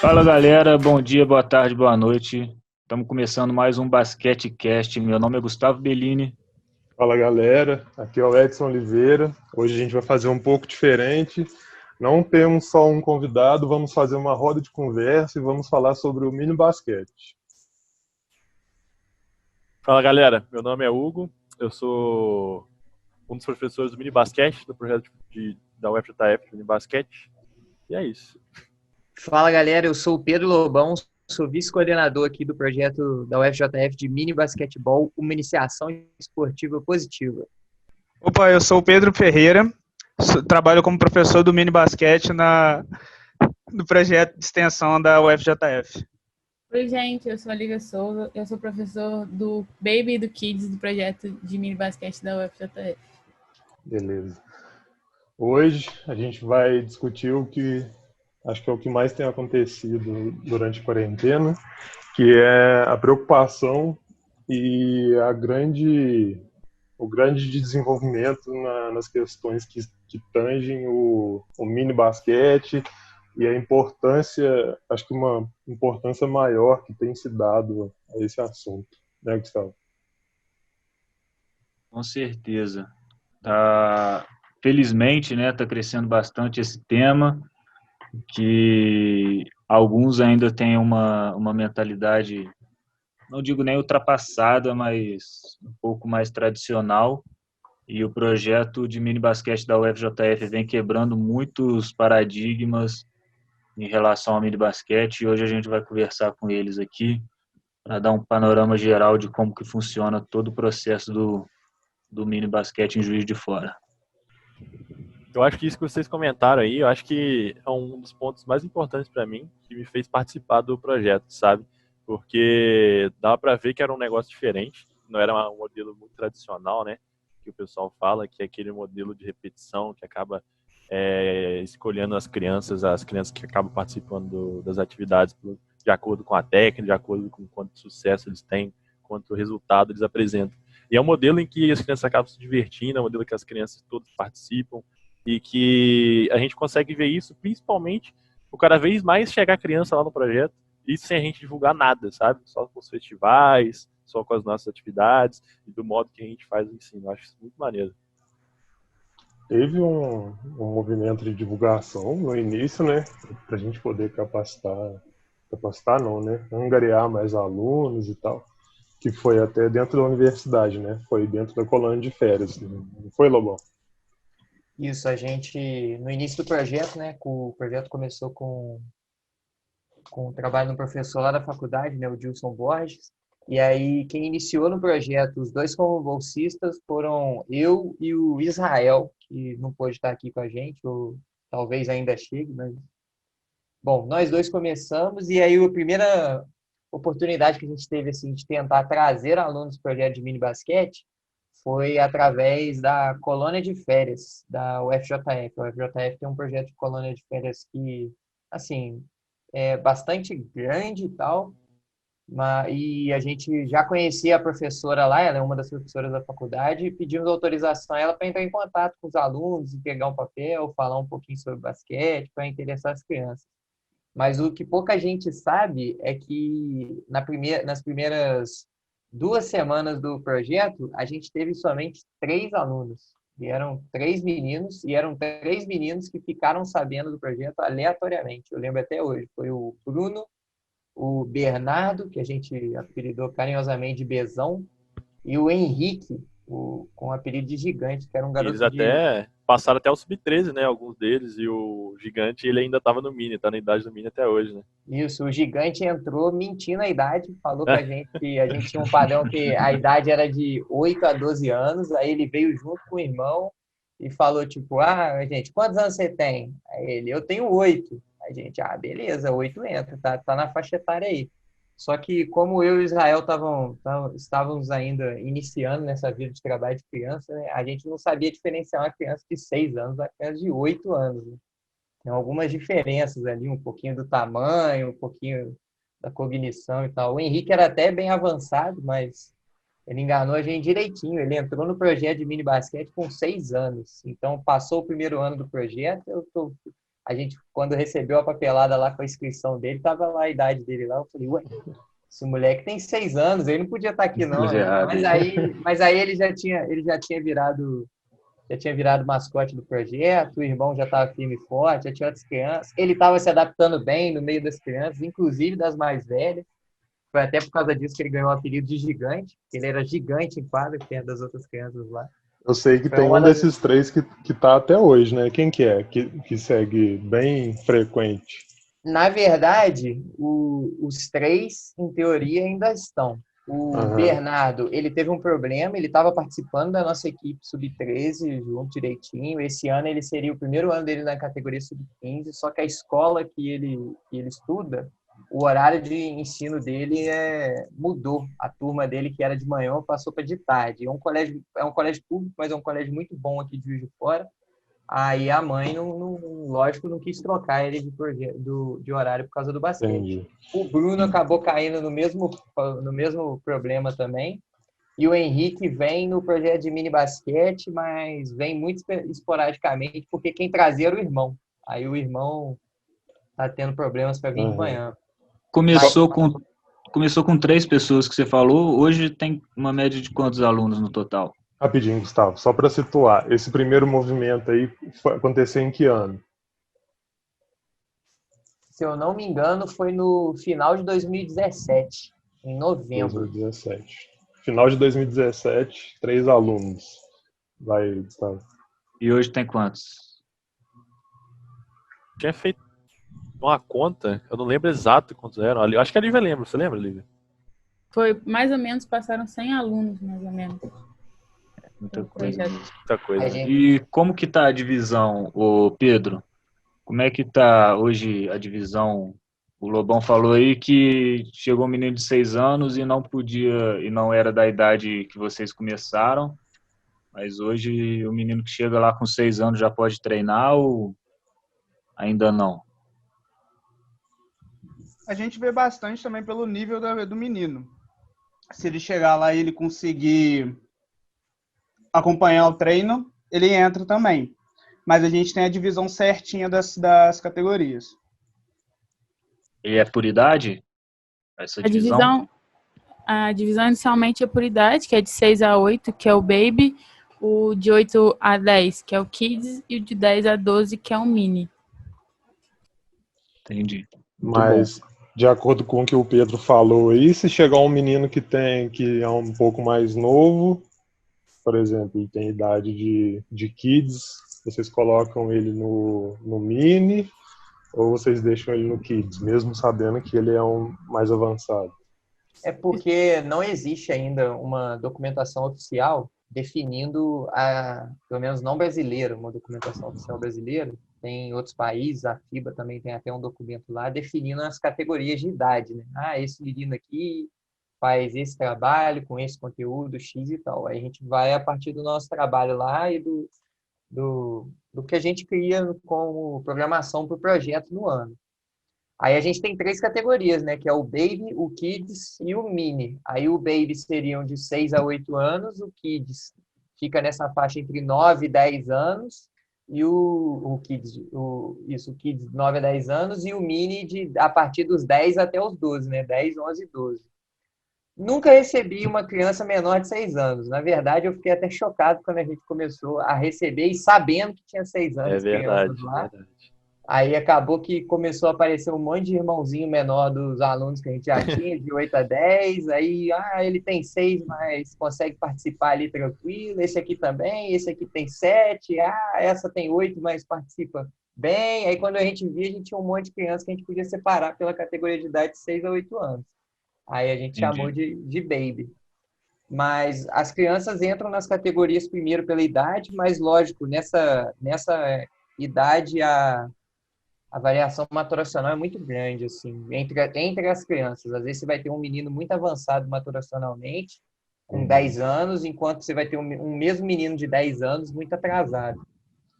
Fala galera, bom dia, boa tarde, boa noite. Estamos começando mais um BasqueteCast. Meu nome é Gustavo Bellini. Fala galera, aqui é o Edson Oliveira. Hoje a gente vai fazer um pouco diferente. Não temos só um convidado, vamos fazer uma roda de conversa e vamos falar sobre o mini basquete. Fala galera, meu nome é Hugo, eu sou um dos professores do Mini Basquete, do projeto da UFJF Mini Basquete, e é isso. Fala galera, eu sou o Pedro Lobão, sou vice-coordenador aqui do projeto da UFJF de Mini Basquetebol, uma iniciação esportiva positiva. Opa, eu sou o Pedro Ferreira, trabalho como professor do Mini Basquete no projeto de extensão da UFJF. Oi, gente, eu sou a Lívia Souza, eu sou professor do Baby e do Kids do projeto de mini basquete da UFJF. Beleza. Hoje a gente vai discutir o que acho que é o que mais tem acontecido durante a quarentena, que é a preocupação e o grande desenvolvimento nas questões que tangem o mini basquete e a importância, acho que uma importância maior que tem se dado a esse assunto, né, Gustavo? Com certeza. Felizmente, né, está crescendo bastante esse tema, que alguns ainda têm uma mentalidade, não digo nem ultrapassada, mas um pouco mais tradicional. E o projeto de mini basquete da UFJF vem quebrando muitos paradigmas em relação ao mini basquete, e hoje a gente vai conversar com eles aqui para dar um panorama geral de como que funciona todo o processo do mini basquete em Juiz de Fora. Eu acho que isso que vocês comentaram aí, eu acho que é um dos pontos mais importantes para mim, que me fez participar do projeto, sabe? Porque dava para ver que era um negócio diferente, não era um modelo muito tradicional, né? Que o pessoal fala, que é aquele modelo de repetição que acaba escolhendo as crianças que acabam participando das atividades de acordo com a técnica, de acordo com quanto sucesso eles têm, quanto resultado eles apresentam. E é um modelo em que as crianças acabam se divertindo, é um modelo que as crianças todas participam, e que a gente consegue ver isso principalmente por cada vez mais chegar criança lá no projeto, isso sem a gente divulgar nada, sabe? Só com os festivais, só com as nossas atividades e do modo que a gente faz o ensino. Eu acho isso muito maneiro. Teve um movimento de divulgação no início, né, para a gente poder capacitar não, né, angariar mais alunos e tal, que foi até dentro da universidade, né, foi dentro da colônia de férias, não foi, Lobão? Isso, a gente, no início do projeto, né, o projeto começou com o trabalho de um professor lá da faculdade, né, o Dilson Borges, e aí quem iniciou no projeto, os dois como bolsistas, foram eu e o Israel, que não pôde estar aqui com a gente, ou talvez ainda chegue, mas... Bom, nós dois começamos, e aí a primeira oportunidade que a gente teve assim, de tentar trazer alunos do projeto de mini basquete foi através da colônia de férias da UFJF. A UFJF tem um projeto de colônia de férias que, assim, é bastante grande e tal, e a gente já conhecia a professora lá, ela é uma das professoras da faculdade, e pedimos autorização a ela para entrar em contato com os alunos e pegar um papel, falar um pouquinho sobre basquete, para interessar as crianças. Mas o que pouca gente sabe é que nas primeiras 2 semanas do projeto, a gente teve somente 3 alunos. E eram 3 meninos, e eram 3 meninos que ficaram sabendo do projeto aleatoriamente. Eu lembro até hoje. Foi o Bruno, o Bernardo, que a gente apelidou carinhosamente de Bezão, e o Henrique, com o apelido de Gigante, que era um E eles garoto até passaram até o sub-13, né? Alguns deles, e o Gigante ele ainda estava no Mini, tá na idade do Mini até hoje, né? Isso, o Gigante entrou mentindo a idade, falou com a gente que a gente tinha um padrão que a idade era de 8 a 12 anos, aí ele veio junto com o irmão e falou tipo, gente, quantos anos você tem? Aí ele, eu tenho 8. A gente, beleza, 8 entra, tá na faixa etária aí. Só que como eu e o Israel estávamos ainda iniciando nessa vida de trabalho de criança, né, a gente não sabia diferenciar uma criança de 6 anos da criança de 8 anos, né? Tem algumas diferenças ali, um pouquinho do tamanho, um pouquinho da cognição e tal. O Henrique era até bem avançado, mas ele enganou a gente direitinho. Ele entrou no projeto de mini basquete com 6 anos. Então, passou o primeiro ano do projeto, a gente, quando recebeu a papelada lá com a inscrição dele, tava lá a idade dele lá. Eu falei, ué, esse moleque tem 6 anos, ele não podia estar aqui, não. Coisa errada. Mas aí ele já tinha virado mascote do projeto, o irmão já estava firme e forte, já tinha outras crianças. Ele estava se adaptando bem no meio das crianças, inclusive das mais velhas. Foi até por causa disso que ele ganhou o apelido de gigante. Ele era gigante em quadra, perto das outras crianças lá. Eu sei que Foi tem uma um das- desses três que tá até hoje, né? Quem que é? Que segue bem frequente. Na verdade, os três, em teoria, ainda estão. O Aham. Bernardo, ele teve um problema, ele estava participando da nossa equipe sub-13, junto direitinho. Esse ano ele seria o primeiro ano dele na categoria sub-15, só que a escola que ele estuda, o horário de ensino dele mudou. A turma dele, que era de manhã, passou para de tarde. É um colégio público, mas é um colégio muito bom aqui de Juiz de Fora. Aí a mãe, lógico, não quis trocar ele de horário por causa do basquete. Entendi. O Bruno acabou caindo no mesmo problema também. E o Henrique vem no projeto de mini basquete, mas vem muito esporadicamente, porque quem trazia era o irmão. Aí o irmão tá tendo problemas para vir de manhã. Começou com 3 pessoas que você falou, hoje tem uma média de quantos alunos no total? Rapidinho, Gustavo, só para situar, esse primeiro movimento aí aconteceu em que ano? Se eu não me engano, foi no final de 2017, em novembro. 2017. Final de 2017, 3 alunos. Vai, Gustavo. E hoje tem quantos? Tinha feito uma conta, eu não lembro exato quantos eram. Eu acho que a Lívia lembra, você lembra, Lívia? Foi mais ou menos, passaram 100 alunos, mais ou menos. Muita coisa. Muita coisa. A né? gente- E como que tá a divisão, ô Pedro? Como é que tá hoje a divisão? O Lobão falou aí que chegou um menino de 6 anos e não podia, e não era da idade que vocês começaram, mas hoje o menino que chega lá com 6 anos já pode treinar ou ainda não? A gente vê bastante também pelo nível do menino. Se ele chegar lá e ele conseguir acompanhar o treino, ele entra também. Mas a gente tem a divisão certinha das categorias. E é por idade? Essa divisão? A divisão inicialmente é por idade, que é de 6 a 8, que é o Baby, o de 8 a 10, que é o Kids, e o de 10 a 12, que é o Mini. Entendi. Mas, de acordo com o que o Pedro falou aí, se chegar um menino que é um pouco mais novo, por exemplo, ele tem idade de kids, vocês colocam ele no mini ou vocês deixam ele no kids, mesmo sabendo que ele é um mais avançado? É porque não existe ainda uma documentação oficial definindo, pelo menos não brasileira, uma documentação oficial brasileira. Tem em outros países, a FIBA também tem até um documento lá definindo as categorias de idade, né? Esse menino aqui faz esse trabalho com esse conteúdo X e tal. Aí a gente vai a partir do nosso trabalho lá e do que a gente cria como programação para o projeto no ano. Aí a gente tem 3 categorias, né? Que é o Baby, o Kids e o Mini. Aí o Baby seriam de 6 a 8 anos, o Kids fica nessa faixa entre 9 e 10 anos, e o Kids, o Kids 9 a 10 anos, e o Mini a partir dos 10 até os 12, né? 10, 11 e 12. Nunca recebi uma criança menor de 6 anos. Na verdade, eu fiquei até chocado quando a gente começou a receber e sabendo que tinha 6 anos É de verdade, crianças lá. verdade. Aí acabou que começou a aparecer um monte de irmãozinho menor dos alunos que a gente já tinha, de 8 a 10. Aí, ele tem 6, mas consegue participar ali tranquilo. Esse aqui também, esse aqui tem 7. Essa tem 8, mas participa bem. Aí quando a gente via, a gente tinha um monte de crianças que a gente podia separar pela categoria de idade de 6 a 8 anos. Aí a gente chamou de Baby. Mas as crianças entram nas categorias primeiro pela idade, mas lógico, nessa idade a variação maturacional é muito grande, assim, entre as crianças. Às vezes você vai ter um menino muito avançado maturacionalmente, com 10 anos, enquanto você vai ter um mesmo menino de 10 anos muito atrasado.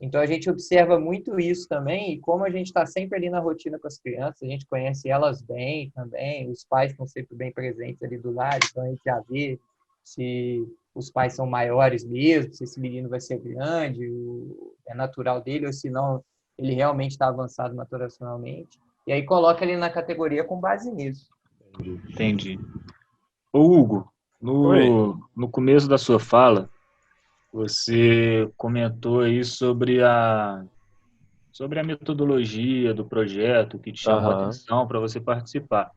Então, a gente observa muito isso também, e como a gente está sempre ali na rotina com as crianças, a gente conhece elas bem também, os pais estão sempre bem presentes ali do lado, então a gente já vê se os pais são maiores mesmo, se esse menino vai ser grande, é natural dele, ou se não, ele realmente está avançado maturacionalmente. E aí coloca ele na categoria com base nisso. Entendi. Ô, Hugo, Oi. no começo da sua fala, você comentou aí sobre a metodologia do projeto que te chamou a Aham. atenção para você participar.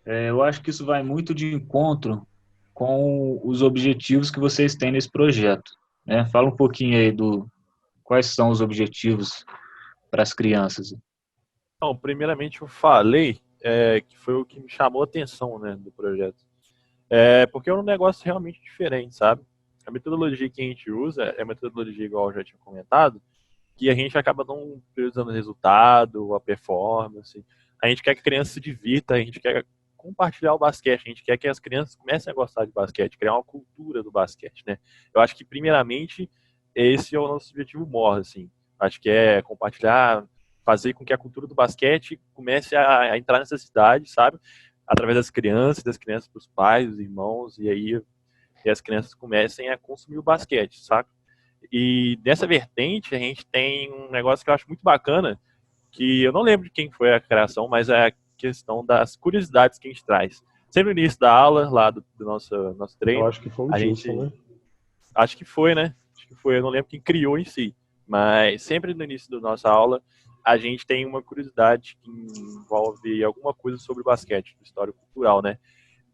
Eu acho que isso vai muito de encontro com os objetivos que vocês têm nesse projeto, né? Fala um pouquinho aí quais são os objetivos para as crianças. Então, primeiramente eu falei que foi o que me chamou a atenção, né, do projeto. Porque é um negócio realmente diferente, sabe? A metodologia que a gente usa é a metodologia, igual eu já tinha comentado, que a gente acaba não priorizando o resultado, a performance. A gente quer que a criança se divirta, a gente quer compartilhar o basquete, a gente quer que as crianças comecem a gostar de basquete, criar uma cultura do basquete, né? Eu acho que, primeiramente, esse é o nosso objetivo maior, assim. Acho que é compartilhar, fazer com que a cultura do basquete comece a entrar nessa cidade, sabe? Através das crianças para os pais, os irmãos, e aí e as crianças comecem a consumir o basquete, saca? E nessa vertente, a gente tem um negócio que eu acho muito bacana, que eu não lembro de quem foi a criação, mas é a questão das curiosidades que a gente traz. Sempre no início da aula, lá do nosso Eu treino, acho que foi o a Dilson, gente. né? Acho que foi, né? Acho que foi, eu não lembro quem criou em si. Mas sempre no início da nossa aula, a gente tem uma curiosidade que envolve alguma coisa sobre o basquete, história cultural, né?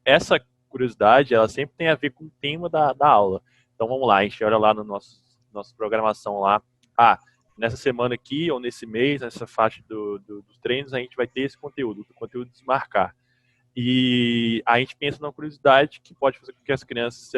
Essa curiosidade, ela sempre tem a ver com o tema da aula. Então vamos lá, a gente olha lá no nossa programação lá. Nessa semana aqui, ou nesse mês, nessa faixa dos treinos, a gente vai ter esse conteúdo, o conteúdo desmarcar. E a gente pensa numa curiosidade que pode fazer com que as crianças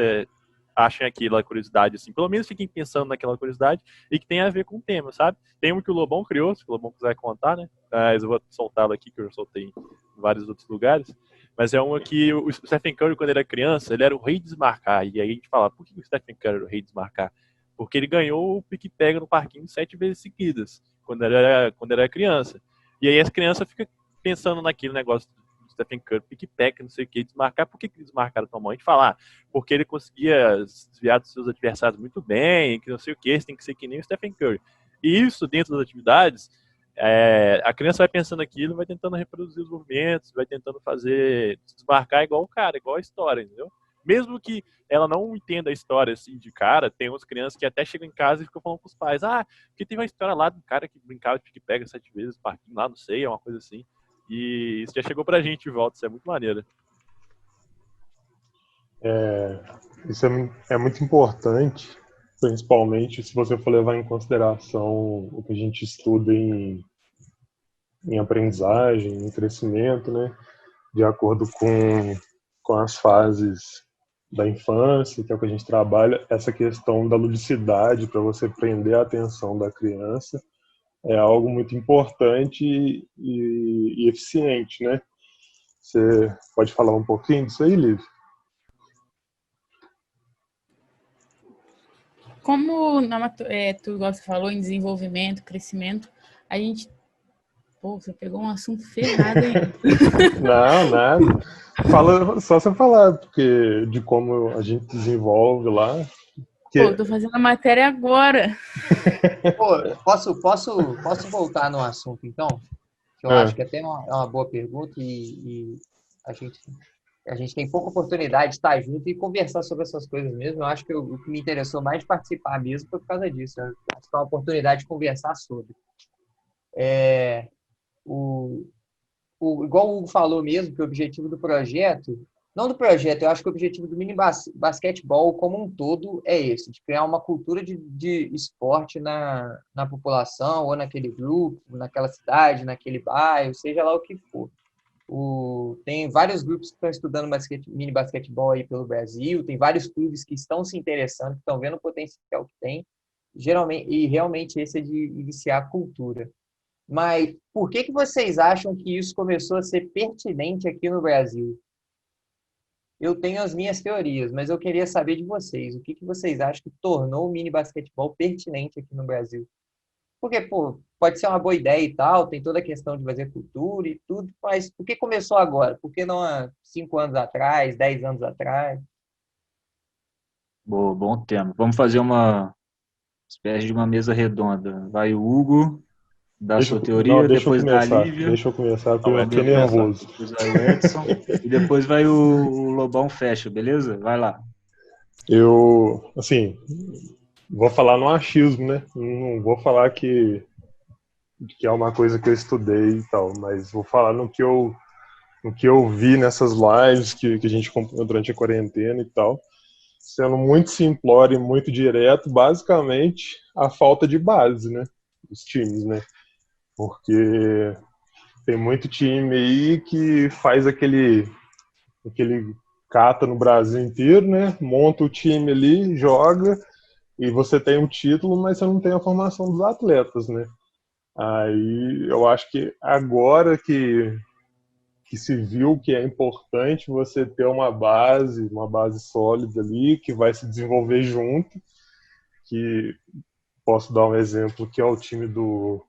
achem aquela curiosidade, assim, pelo menos fiquem pensando naquela curiosidade e que tenha a ver com o tema, sabe? Tem um que o Lobão criou, se o Lobão quiser contar, né? Mas eu vou soltá-lo aqui, que eu já soltei em vários outros lugares. Mas é uma que o Stephen Curry, quando ele era criança, ele era o rei de desmarcar. E aí a gente fala, por que o Stephen Curry era o rei de desmarcar? Porque ele ganhou o pique-pega no parquinho 7 vezes seguidas, quando era criança. E aí as crianças ficam pensando naquele negócio do Stephen Curry, pique-pega, não sei o que, desmarcar. Por que eles desmarcaram tão mal? A gente fala, porque ele conseguia desviar dos seus adversários muito bem, que não sei o que, você tem que ser que nem o Stephen Curry. E isso, dentro das atividades, a criança vai pensando aquilo, vai tentando reproduzir os movimentos, vai tentando fazer, desmarcar igual o cara, igual a história, entendeu? Mesmo que ela não entenda a história assim de cara, tem umas crianças que até chegam em casa e ficam falando com os pais, porque tem uma história lá do cara que brincava de pique-pega 7 vezes, parquinho lá, não sei, é uma coisa assim. E isso já chegou pra gente de volta, isso é muito maneiro. Isso é muito importante, principalmente se você for levar em consideração o que a gente estuda em aprendizagem, em crescimento, né? De acordo com as fases da infância, que é o que a gente trabalha, essa questão da ludicidade para você prender a atenção da criança é algo muito importante e eficiente, né? Você pode falar um pouquinho disso aí, Liv? Como tu igual você falou em desenvolvimento, crescimento, a gente. Pô, você pegou um assunto ferrado aí. Não, nada. Fala, só você falar de como a gente desenvolve lá. Pô, eu tô fazendo a matéria agora. Pô, posso voltar no assunto, então? Que eu acho que até é uma boa pergunta e a gente, a gente tem pouca oportunidade de estar junto e conversar sobre essas coisas mesmo. Eu acho que o que me interessou mais de participar mesmo foi por causa disso. Eu acho que é uma oportunidade de conversar sobre. O, igual o Hugo falou mesmo, que o objetivo do projeto, não do projeto, eu acho que o objetivo do mini basquetebol como um todo é esse, de criar uma cultura de esporte na população, ou naquele grupo, naquela cidade, naquele bairro, seja lá o que for. Tem vários grupos que estão estudando mini basquetebol aí pelo Brasil, tem vários clubes que estão se interessando, que estão vendo o potencial que tem, geralmente, e realmente esse é de iniciar a cultura. Mas por que vocês acham que isso começou a ser pertinente aqui no Brasil? Eu tenho as minhas teorias, mas eu queria saber de vocês. O que vocês acham que tornou o mini basquetebol pertinente aqui no Brasil? Porque, pô, pode ser uma boa ideia e tal, tem toda a questão de fazer cultura e tudo, mas por que começou agora? Por que não há 5 anos atrás, 10 anos atrás? Boa, bom tema. Vamos fazer uma espécie de uma mesa redonda. Vai o Hugo, dar a sua teoria, depois da Lívia. Deixa eu começar, porque Não, eu fiquei nervoso. Depois vai o Edson e depois vai o Lobão fecha, beleza? Vai lá. Eu, assim, vou falar no achismo, né? Não vou falar que é uma coisa que eu estudei e tal, mas vou falar no que eu vi nessas lives que a gente comprou durante a quarentena e tal, sendo muito simplório e muito direto, basicamente a falta de base, né? Dos times, né? Porque tem muito time aí que faz aquele cata no Brasil inteiro, né? Monta o time ali, joga e você tem um título, mas você não tem a formação dos atletas, né? Aí eu acho que agora que se viu que é importante você ter uma base sólida ali, que vai se desenvolver junto, que posso dar um exemplo, que é o time do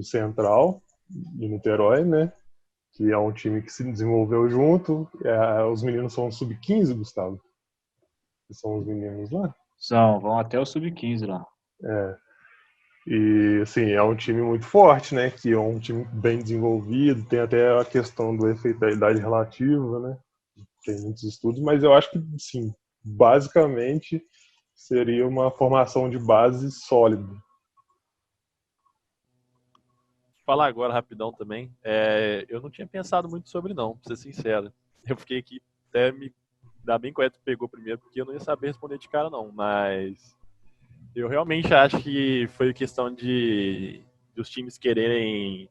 Central, de Niterói, né? Que é um time que se desenvolveu junto. Os meninos são sub-15, Gustavo? Que são os meninos lá? Vão até o sub-15 lá. E, assim, é um time muito forte, né? Que é um time bem desenvolvido, tem até a questão do efeito da idade relativa, né? Tem muitos estudos, mas eu acho que, sim, basicamente seria uma formação de base sólida. Vou falar agora rapidão também. Eu não tinha pensado muito sobre não, pra ser sincero. Eu fiquei aqui até me dar bem correto, pegou primeiro, porque eu não ia saber responder de cara não, mas eu realmente acho que foi questão dos times quererem,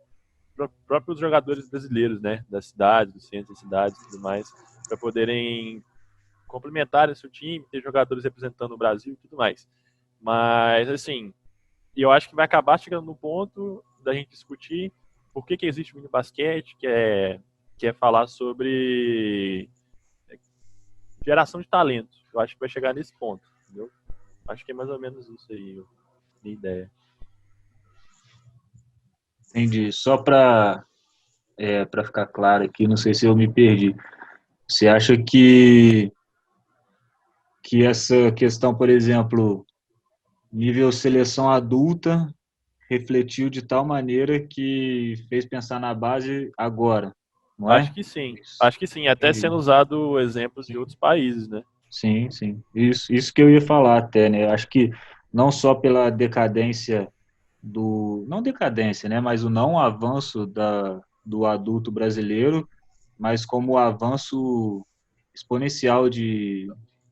próprios jogadores brasileiros, né, da cidade, do centro da cidade e tudo mais, para poderem complementar esse time, ter jogadores representando o Brasil e tudo mais. Mas, assim, eu acho que vai acabar chegando no ponto da gente discutir por que existe o mini basquete, que é falar sobre geração de talento. Eu acho que vai chegar nesse ponto, entendeu? Acho que é mais ou menos isso aí, minha ideia. Entendi. Só para ficar claro aqui, não sei se eu me perdi. Você acha que essa questão, por exemplo, nível seleção adulta, refletiu de tal maneira que fez pensar na base agora, não é? Acho que sim. Acho que sim, até sendo usado exemplos de outros países, né? Sim, sim. Isso que eu ia falar até, né? Acho que não só pela decadência não decadência, né? Mas o não avanço do adulto brasileiro, mas como o avanço exponencial de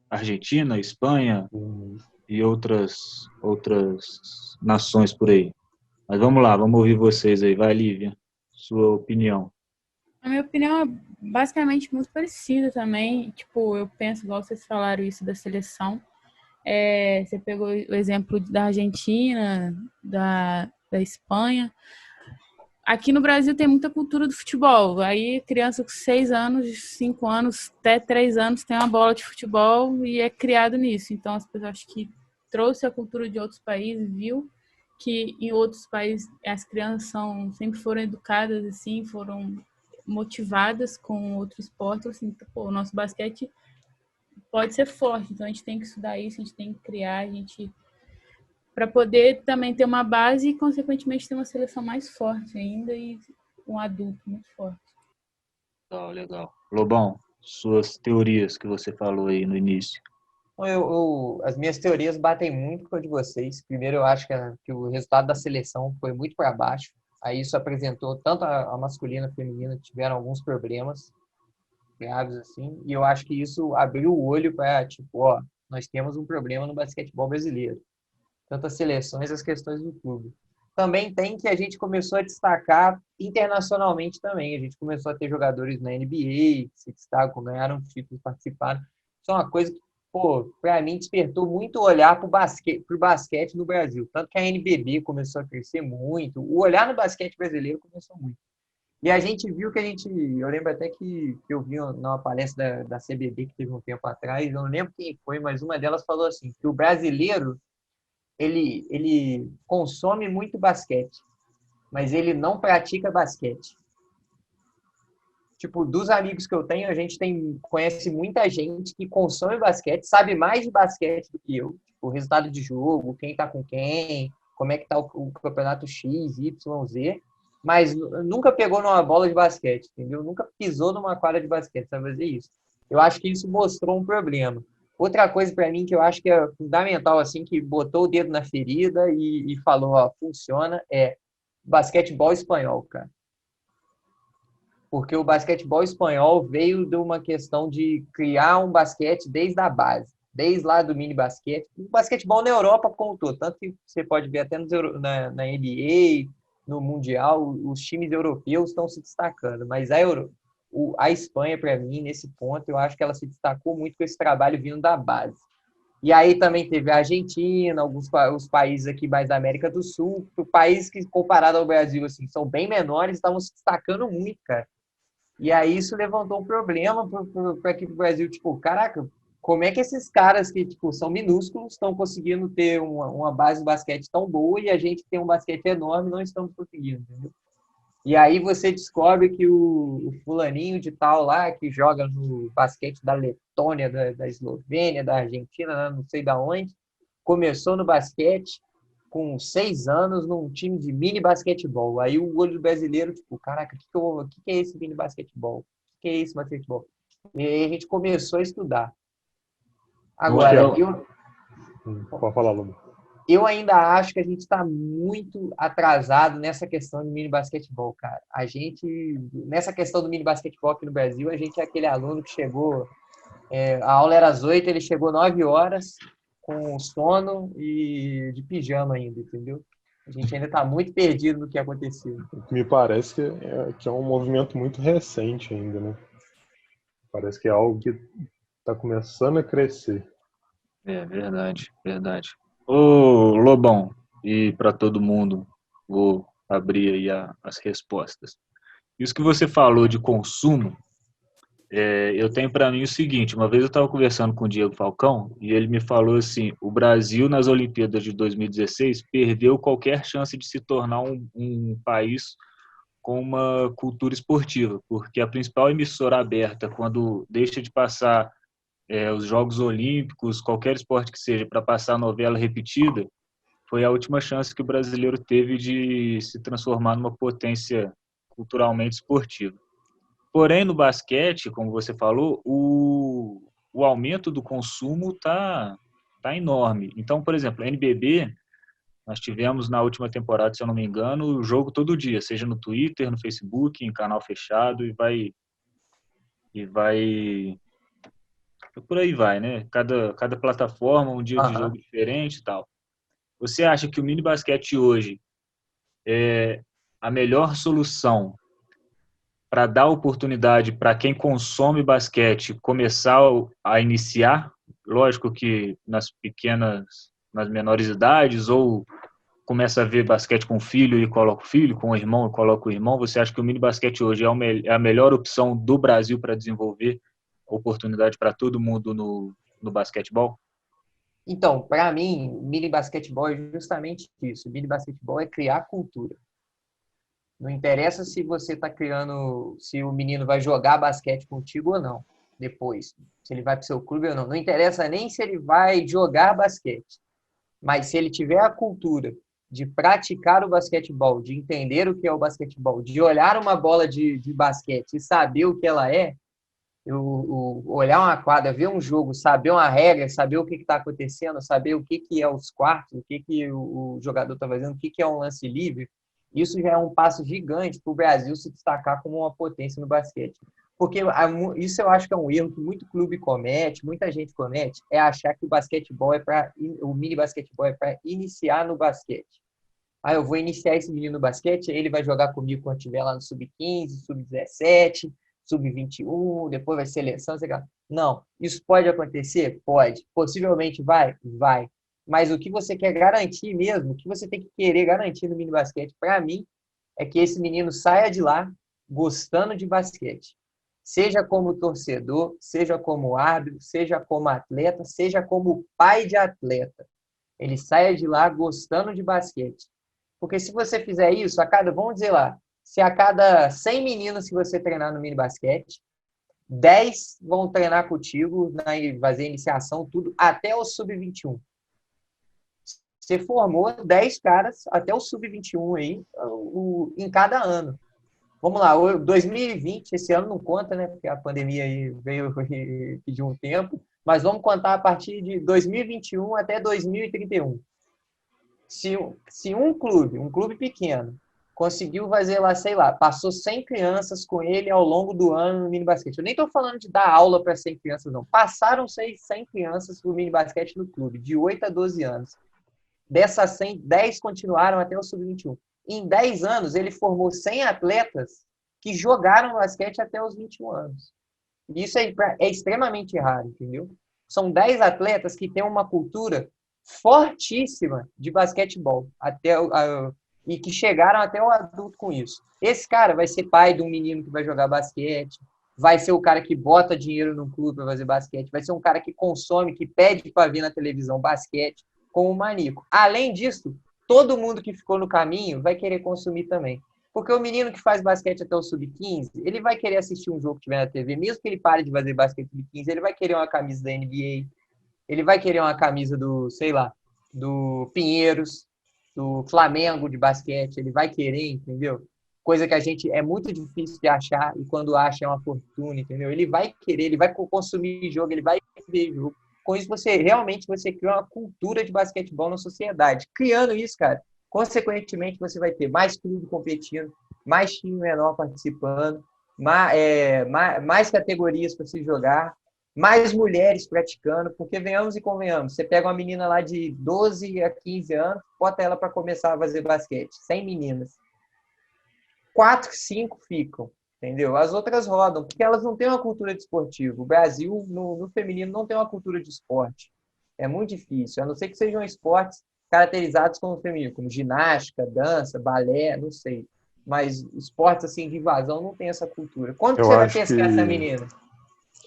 Argentina, Espanha e outras nações por aí. Mas vamos lá, vamos ouvir vocês aí. Vai, Lívia, sua opinião. A minha opinião é basicamente muito parecida também. Tipo, eu penso, igual vocês falaram isso da seleção. Você pegou o exemplo da Argentina, da Espanha. Aqui no Brasil tem muita cultura do futebol. Aí criança com 6 anos, 5 anos, até 3 anos tem uma bola de futebol e é criado nisso. Então as pessoas acho que trouxe a cultura de outros países, viu que em outros países as crianças sempre foram educadas assim, foram motivadas com outro esporte, assim, pô, o nosso basquete pode ser forte, então a gente tem que estudar isso, a gente tem que criar, a gente para poder também ter uma base e consequentemente ter uma seleção mais forte ainda e um adulto muito forte. Legal. Lobão, suas teorias que você falou aí no início. As minhas teorias batem muito com a de vocês. Primeiro, eu acho que o resultado da seleção foi muito para baixo. Aí isso apresentou tanto a masculina e a feminina tiveram alguns problemas graves assim, e eu acho que isso abriu o olho para tipo, nós temos um problema no basquetebol brasileiro. Tanto as seleções, as questões do clube. Também tem que a gente começou a destacar internacionalmente também. A gente começou a ter jogadores na NBA que se destacam, ganharam títulos, participaram. Isso é uma coisa que, para mim, despertou muito olhar para o basquete no Brasil. Tanto que a NBB começou a crescer muito. O olhar no basquete brasileiro começou muito. E a gente viu eu lembro até que eu vi numa palestra da CBB que teve um tempo atrás, eu não lembro quem foi, mas uma delas falou assim, que o brasileiro ele consome muito basquete, mas ele não pratica basquete. Tipo, dos amigos que eu tenho, a gente conhece muita gente que consome basquete, sabe mais de basquete do que eu. Tipo, o resultado de jogo, quem tá com quem, como é que tá o campeonato X, Y, Z, mas nunca pegou numa bola de basquete, entendeu? Nunca pisou numa quadra de basquete, sabe fazer isso. Eu acho que isso mostrou um problema. Outra coisa para mim que eu acho que é fundamental, assim, que botou o dedo na ferida e falou, ó, funciona, é basquetebol espanhol, cara. Porque o basquetebol espanhol veio de uma questão de criar um basquete desde a base, desde lá do mini basquete. O basquetebol na Europa contou, tanto que você pode ver até na NBA, no Mundial, os times europeus estão se destacando, mas a Espanha, para mim, nesse ponto, eu acho que ela se destacou muito com esse trabalho vindo da base. E aí também teve a Argentina, os países aqui mais da América do Sul, países que, comparado ao Brasil, assim, são bem menores, estavam se destacando muito, cara. E aí isso levantou um problema para aqui pro Brasil, tipo, caraca, como é que esses caras que tipo, são minúsculos estão conseguindo ter uma base de basquete tão boa e a gente tem um basquete enorme e não estamos conseguindo, entendeu? E aí você descobre que o fulaninho de tal lá, que joga no basquete da Letônia, da Eslovênia, da Argentina, não sei da onde, começou no basquete com 6 anos num time de mini basquetebol. Aí o olho do brasileiro, tipo, caraca, o que é esse mini basquetebol? O que é esse basquetebol? E aí a gente começou a estudar. Agora, Pode falar, Luba. Eu ainda acho que a gente está muito atrasado nessa questão de mini basquetebol, cara. Nessa questão do mini basquetebol aqui no Brasil, a gente é aquele aluno que chegou, a aula era às 8, ele chegou 9 horas, com sono e de pijama ainda, entendeu? A gente ainda está muito perdido no que aconteceu. Me parece que é um movimento muito recente ainda, né? Parece que é algo que está começando a crescer. É verdade, verdade. Ô, Lobão, e para todo mundo, vou abrir aí as respostas. Isso que você falou de consumo, eu tenho para mim o seguinte, uma vez eu estava conversando com o Diego Falcão e ele me falou assim, o Brasil nas Olimpíadas de 2016 perdeu qualquer chance de se tornar um país com uma cultura esportiva, porque a principal emissora aberta, quando deixa de passar os Jogos Olímpicos, qualquer esporte que seja, para passar novela repetida, foi a última chance que o brasileiro teve de se transformar numa potência culturalmente esportiva. Porém, no basquete, como você falou, o aumento do consumo tá enorme. Então, por exemplo, NBB, nós tivemos na última temporada, se eu não me engano, o jogo todo dia, seja no Twitter, no Facebook, em canal fechado, e vai por aí vai, né? Cada plataforma, um dia de jogo diferente e tal. Você acha que o mini basquete hoje é a melhor solução para dar oportunidade para quem consome basquete começar a iniciar? Lógico que nas menores idades, ou começa a ver basquete com o filho e coloca o filho, com o irmão e coloca o irmão. Você acha que o mini basquete hoje é a melhor opção do Brasil para desenvolver oportunidade para todo mundo no basquetebol? Então, para mim, mini basquetebol é justamente isso. Mini basquetebol é criar cultura. Não interessa se você está criando, se o menino vai jogar basquete contigo ou não, depois. Se ele vai para o seu clube ou não. Não interessa nem se ele vai jogar basquete. Mas se ele tiver a cultura de praticar o basquetebol, de entender o que é o basquetebol, de olhar uma bola de basquete e saber o que ela é, olhar uma quadra, ver um jogo, saber uma regra, saber o que está acontecendo, saber o que é os quartos, o que o jogador está fazendo, o que é um lance livre, isso já é um passo gigante para o Brasil se destacar como uma potência no basquete. Porque isso eu acho que é um erro que muito clube comete, muita gente comete, é achar que o mini basquetebol é para iniciar no basquete. Eu vou iniciar esse menino no basquete, ele vai jogar comigo quando estiver lá no sub-15, sub-17, sub-21, depois vai seleção, sei lá. Não, isso pode acontecer? Pode. Possivelmente vai? Vai. Mas o que você quer garantir mesmo, o que você tem que querer garantir no mini basquete, para mim, é que esse menino saia de lá gostando de basquete. Seja como torcedor, seja como árbitro, seja como atleta, seja como pai de atleta. Ele saia de lá gostando de basquete. Porque se você fizer isso, vamos dizer lá, se a cada 100 meninos que você treinar no mini basquete, 10 vão treinar contigo, fazer iniciação, tudo, até o sub-21. Você formou 10 caras até o sub-21 aí, em cada ano. Vamos lá, 2020, esse ano não conta, né? Porque a pandemia aí veio pedir um tempo, mas vamos contar a partir de 2021 até 2031. Se um clube pequeno, conseguiu fazer lá, sei lá, passou 100 crianças com ele ao longo do ano no mini basquete. Eu nem estou falando de dar aula para 100 crianças, não. Passaram 100 crianças no mini basquete no clube, de 8 a 12 anos. Dessas 100, 10 continuaram até o sub-21. Em 10 anos, ele formou 100 atletas que jogaram basquete até os 21 anos. Isso é extremamente raro, entendeu? São 10 atletas que têm uma cultura fortíssima de basquetebol e que chegaram até o adulto com isso. Esse cara vai ser pai de um menino que vai jogar basquete, vai ser o cara que bota dinheiro no clube para fazer basquete, vai ser um cara que consome, que pede para ver na televisão basquete, como o Manico. Além disso, todo mundo que ficou no caminho vai querer consumir também. Porque o menino que faz basquete até o sub-15, ele vai querer assistir um jogo que tiver na TV, mesmo que ele pare de fazer basquete sub-15, ele vai querer uma camisa da NBA, ele vai querer uma camisa do, sei lá, do Pinheiros, do Flamengo de basquete, ele vai querer, entendeu? Coisa que a gente é muito difícil de achar, e quando acha é uma fortuna, entendeu? Ele vai querer, ele vai consumir jogo, ele vai ver jogo. Com isso, você cria uma cultura de basquetebol na sociedade. Criando isso, cara, consequentemente, você vai ter mais clube competindo, mais time menor participando, mais categorias para se jogar, mais mulheres praticando, porque venhamos e convenhamos, você pega uma menina lá de 12 a 15 anos, bota ela para começar a fazer basquete, 100 meninas. 4, 5 ficam, entendeu? As outras rodam, porque elas não têm uma cultura de esportivo. O Brasil, no feminino, não tem uma cultura de esporte. É muito difícil, a não ser que sejam esportes caracterizados como feminino, como ginástica, dança, balé, não sei. Mas esportes assim de invasão não tem essa cultura. Quando você vai pescar essa menina?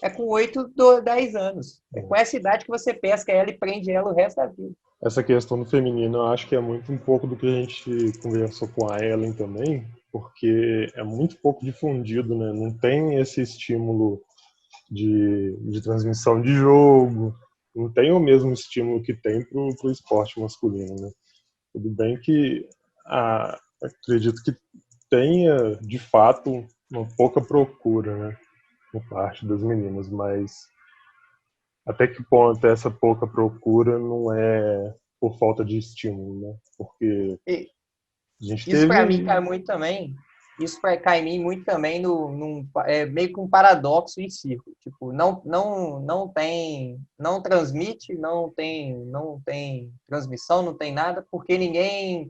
É com 8, 10 anos. É com essa idade que você pesca ela e prende ela o resto da vida. Essa questão do feminino, eu acho que é muito um pouco do que a gente conversou com a Ellen também, porque é muito pouco difundido, né? Não tem esse estímulo de transmissão de jogo, não tem o mesmo estímulo que tem pro esporte masculino, né? Tudo bem que acredito que tenha, de fato, uma pouca procura, né? Por parte das meninas, mas até que ponto essa pouca procura não é por falta de estímulo, né? Porque a gente isso para mim cai muito também. Isso cai em mim muito também é meio que um paradoxo em círculo. Tipo, não transmite, não tem transmissão, não tem nada, porque ninguém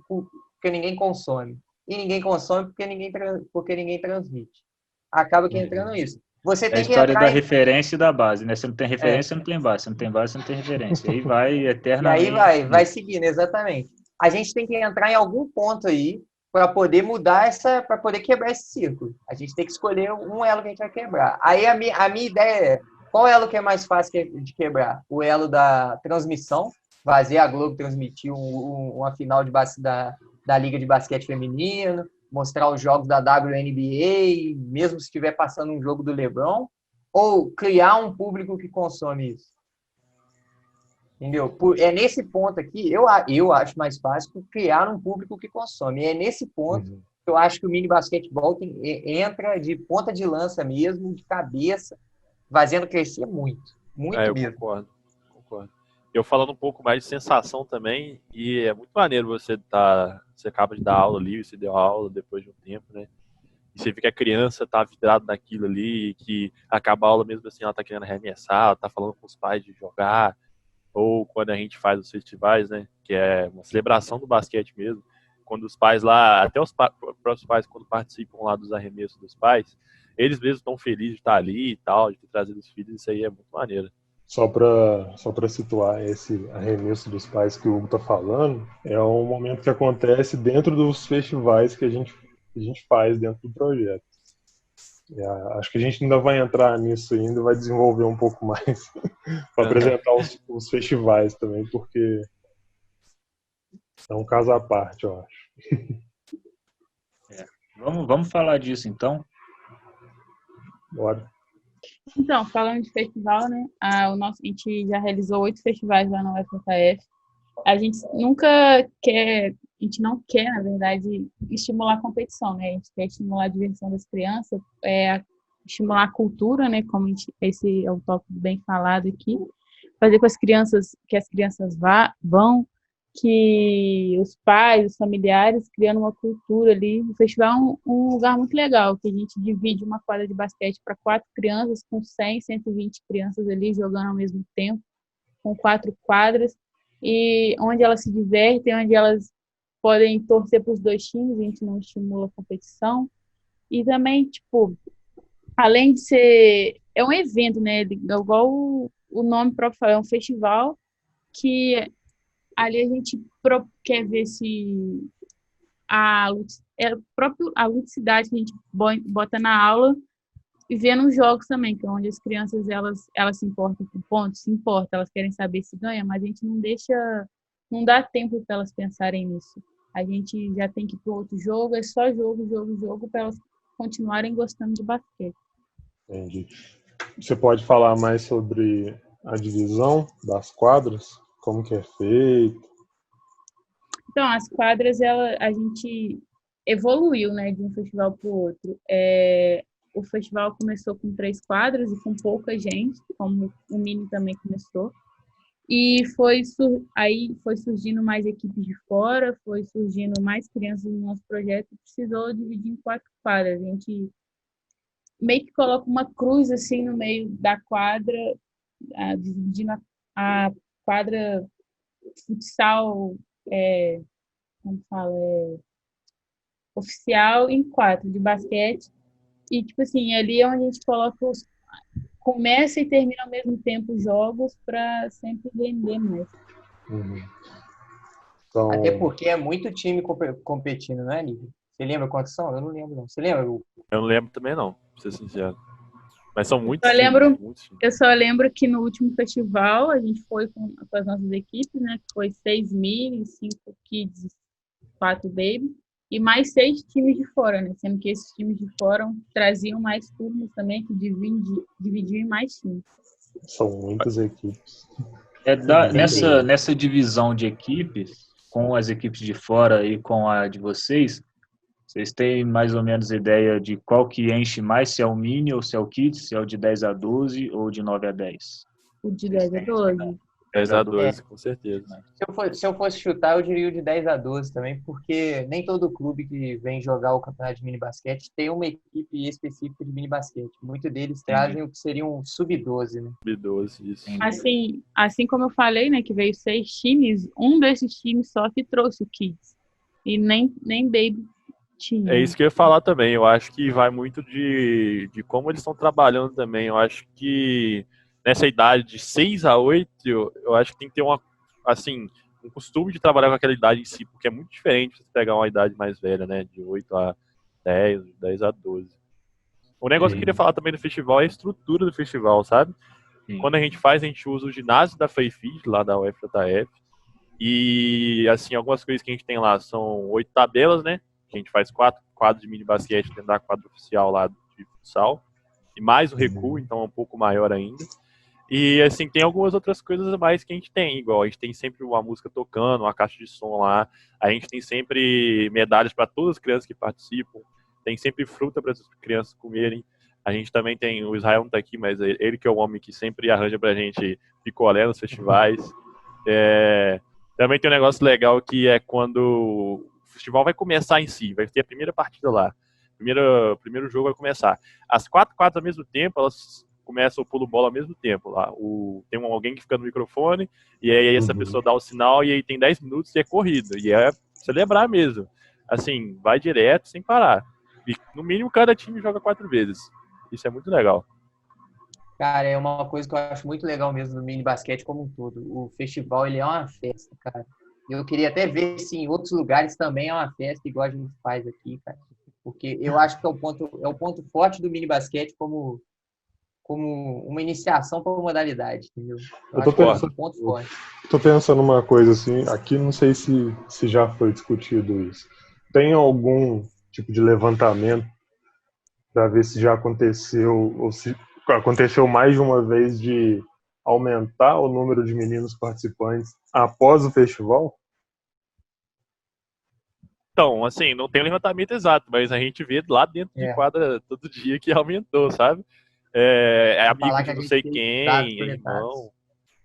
consome. E ninguém consome porque ninguém transmite. Acaba que entrando nisso. Você tem a história da referência e da base, né? Você não tem referência, você não tem base. Você não tem base, você não tem referência. Aí vai eternamente. E aí vai seguindo, exatamente. A gente tem que entrar em algum ponto aí para poder para poder quebrar esse círculo. A gente tem que escolher um elo que a gente vai quebrar. Aí a minha ideia é, qual elo que é mais fácil de quebrar? O elo da transmissão, fazer a Globo transmitir uma final da Liga de Basquete Feminino, mostrar os jogos da WNBA, mesmo se estiver passando um jogo do LeBron, ou criar um público que consome isso. Entendeu? É nesse ponto aqui, eu acho mais fácil criar um público que consome. E é nesse ponto que eu acho que o mini basquetebol entra de ponta de lança mesmo, de cabeça, fazendo crescer muito. Muito eu mesmo. Concordo. Eu falando um pouco mais de sensação também, e é muito maneiro você acaba de dar aula ali, você deu aula depois de um tempo, né? E você vê que a criança tá vidrada naquilo ali, que acaba a aula mesmo assim, ela tá querendo arremessar, ela tá falando com os pais de jogar, ou quando a gente faz os festivais, né? Que é uma celebração do basquete mesmo, quando os pais lá, até os próprios pais, quando participam lá dos arremessos dos pais, eles mesmos estão felizes de estar ali e tal, de ter trazido os filhos, isso aí é muito maneiro. Só para situar esse arremesso dos pais que o Hugo está falando, é um momento que acontece dentro dos festivais que a gente faz dentro do projeto. Acho que a gente ainda vai entrar nisso ainda, vai desenvolver um pouco mais para apresentar os festivais também, porque é um caso à parte, eu acho. Vamos falar disso então. Bora. Então, falando de festival, né? A gente já realizou 8 festivais lá na UFJF. a gente nunca quer, a gente não quer, na verdade, estimular a competição, né? A gente quer estimular a diversão das crianças, estimular a cultura, né? Como esse é o tópico bem falado aqui, fazer com as crianças que as crianças vão, que os pais, os familiares, criando uma cultura ali. O festival é um lugar muito legal, que a gente divide uma quadra de basquete para 4 crianças, com 100, 120 crianças ali jogando ao mesmo tempo, com 4 quadras, e onde elas se divertem, onde elas podem torcer para os 2 times, a gente não estimula a competição. E também, tipo, além de ser... É um evento, né? Igual o nome próprio fala, é um festival que ali a gente quer ver se a ludicidade que a gente bota na aula e ver nos jogos também, que é onde as crianças elas se importam com pontos, se importam, elas querem saber se ganha, mas a gente não dá tempo para elas pensarem nisso. A gente já tem que ir para outro jogo, é só jogo, para elas continuarem gostando de basquete. Entendi. Você pode falar mais sobre a divisão das quadras? Como que é feito? Então, as quadras, a gente evoluiu, né, de um festival para o outro. O festival começou com 3 quadras e com pouca gente, como o Mini também começou. E aí foi surgindo mais equipes de fora, foi surgindo mais crianças no nosso projeto, precisou dividir em 4 quadras. A gente meio que coloca uma cruz assim no meio da quadra, dividindo a quadra futsal, como fala, oficial em 4 de basquete. E, tipo assim, ali é onde a gente coloca começa e termina ao mesmo tempo os jogos para sempre render mais. Uhum. Então, Até porque é muito time competindo, não é, Lívia? Você lembra quantos são? Eu não lembro, não. Você lembra? Eu não lembro também, não, pra ser sincero. Mas são muitos Eu times, muitos times. Eu só lembro que no último festival a gente foi com as nossas equipes, né? Que foi 6 mil, 5 kids, 4 baby, e mais 6 times de fora, né? Sendo que esses times de fora traziam mais turnos também, que dividiam em mais times. são muitas equipes. Nessa divisão de equipes, com as equipes de fora e com a de vocês têm mais ou menos ideia de qual que enche mais, se é o Mini ou se é o Kids, se é o de 10 a 12 ou de 9 a 10? O de 10 a 12. 10 a 12, com certeza. Se eu fosse chutar, eu diria o de 10 a 12 também, porque nem todo clube que vem jogar o campeonato de mini basquete tem uma equipe específica de mini basquete. Muitos deles trazem o que seria um sub-12, né? Sub-12, isso. Assim como eu falei, né, que veio 6 times, um desses times só que trouxe o Kids. E nem Baby tinha. É isso que eu ia falar também. Eu acho que vai muito de como eles estão trabalhando também. Eu acho que nessa idade de 6 a 8, eu acho que tem que ter um costume de trabalhar com aquela idade em si, porque é muito diferente você pegar uma idade mais velha, né? De 8 a 10, 10 a 12. O negócio que eu queria falar também do festival é a estrutura do festival, sabe? Quando a gente usa o ginásio da FAIFID, lá da UFJF. E, assim, algumas coisas que a gente tem lá são 8 tabelas, né? A gente faz 4 quadros de mini basquete dentro da quadra oficial lá de futsal. E mais o recuo, então é um pouco maior ainda. E, assim, tem algumas outras coisas a mais que a gente tem. Igual, a gente tem sempre uma música tocando, uma caixa de som lá. A gente tem sempre medalhas para todas as crianças que participam. Tem sempre fruta para as crianças comerem. A gente também tem, o Israel não está aqui, mas ele que é o homem que sempre arranja pra gente picolé nos festivais. Também tem um negócio legal que é quando o festival vai começar em si, vai ter a primeira partida lá. Primeiro jogo vai começar. As 4 quadras ao mesmo tempo, elas começam o pulo bola ao mesmo tempo. Lá. Tem alguém que fica no microfone, e aí essa pessoa dá o sinal, e aí tem 10 minutos e é corrida. E é celebrar mesmo. Assim, vai direto, sem parar. E no mínimo cada time joga 4 vezes. Isso é muito legal. Cara, é uma coisa que eu acho muito legal mesmo do mini basquete como um todo. O festival, ele é uma festa, cara. Eu queria até ver se em outros lugares também é uma festa, igual a gente faz aqui, cara. Porque eu acho que é o ponto forte do mini basquete como uma iniciação para a modalidade, entendeu? Eu tô pensando uma coisa assim, aqui não sei se já foi discutido isso. Tem algum tipo de levantamento para ver se já aconteceu, ou se aconteceu mais de uma vez de aumentar o número de meninos participantes após o festival? Então, assim, não tem um levantamento exato, mas a gente vê lá dentro de quadra todo dia que aumentou, sabe? É amigo falar que de a não gente sei tem dados quem, é coletados. irmão.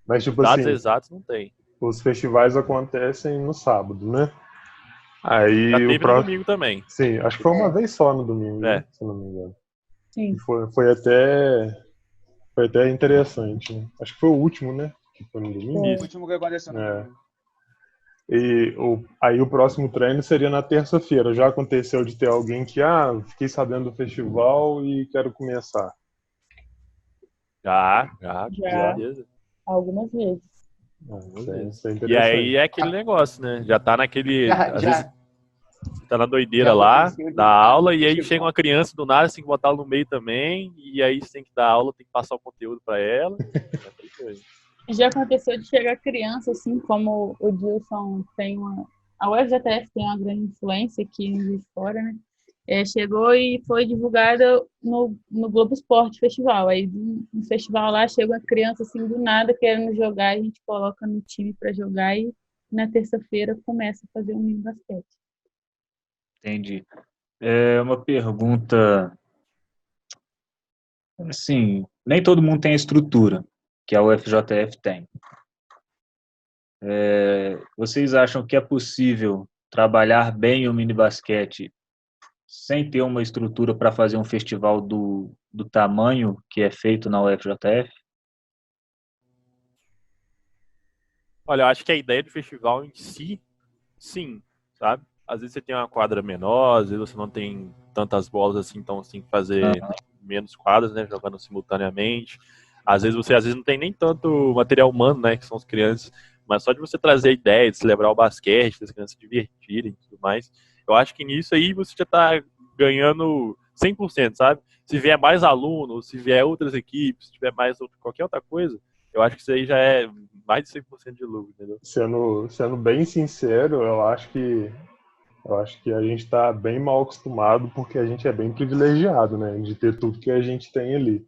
Mas, tipo Dados assim, exatos não tem. os festivais acontecem no sábado, né? Já Aí o teve no próximo. domingo também. Sim, acho que foi uma vez só no domingo, É. né? Se eu não me engano. Sim. E foi até interessante, né? Acho que foi o último, né? Que foi no domingo. O último que aconteceu no domingo. E aí o próximo treino seria na terça-feira. Já aconteceu de ter alguém que, fiquei sabendo do festival e quero começar. Já, com Já. certeza. Algumas vezes. Isso é interessante. E aí é aquele negócio, né? Já tá naquele. Às vezes você tá na doideira Já lá, aconteceu de da aula, e aí festival. chega uma criança do nada, você tem que botar ela no meio também, e aí você tem que dar aula, tem que passar o conteúdo pra ela. Já aconteceu de chegar criança, assim, como o Dilson tem uma... A UFJF tem uma grande influência aqui em Juiz de Fora, né? Chegou e foi divulgada no Globo Esporte Festival. Aí no festival lá chega uma criança assim do nada querendo jogar, a gente coloca no time para jogar e na terça-feira começa a fazer um mini basquete. Entendi. É uma pergunta, assim, nem todo mundo tem a estrutura que a UFJF tem. Vocês acham que é possível trabalhar bem o mini basquete sem ter uma estrutura para fazer um festival do tamanho que é feito na UFJF? Olha, eu acho que a ideia do festival em si, sim, sabe? Às vezes você tem uma quadra menor, às vezes você não tem tantas bolas assim, então você tem que fazer menos quadras, né? Jogando simultaneamente. Às vezes não tem nem tanto material humano, né? Que são as crianças. Mas só de você trazer a ideia, de celebrar o basquete, das crianças se divertirem e tudo mais, eu acho que nisso aí você já tá ganhando 100%, sabe? Se vier mais alunos, se vier outras equipes, se tiver mais qualquer outra coisa, eu acho que isso aí já é mais de 100% de lucro, entendeu? Sendo bem sincero, eu acho que a gente está bem mal acostumado porque a gente é bem privilegiado, né? De ter tudo que a gente tem ali.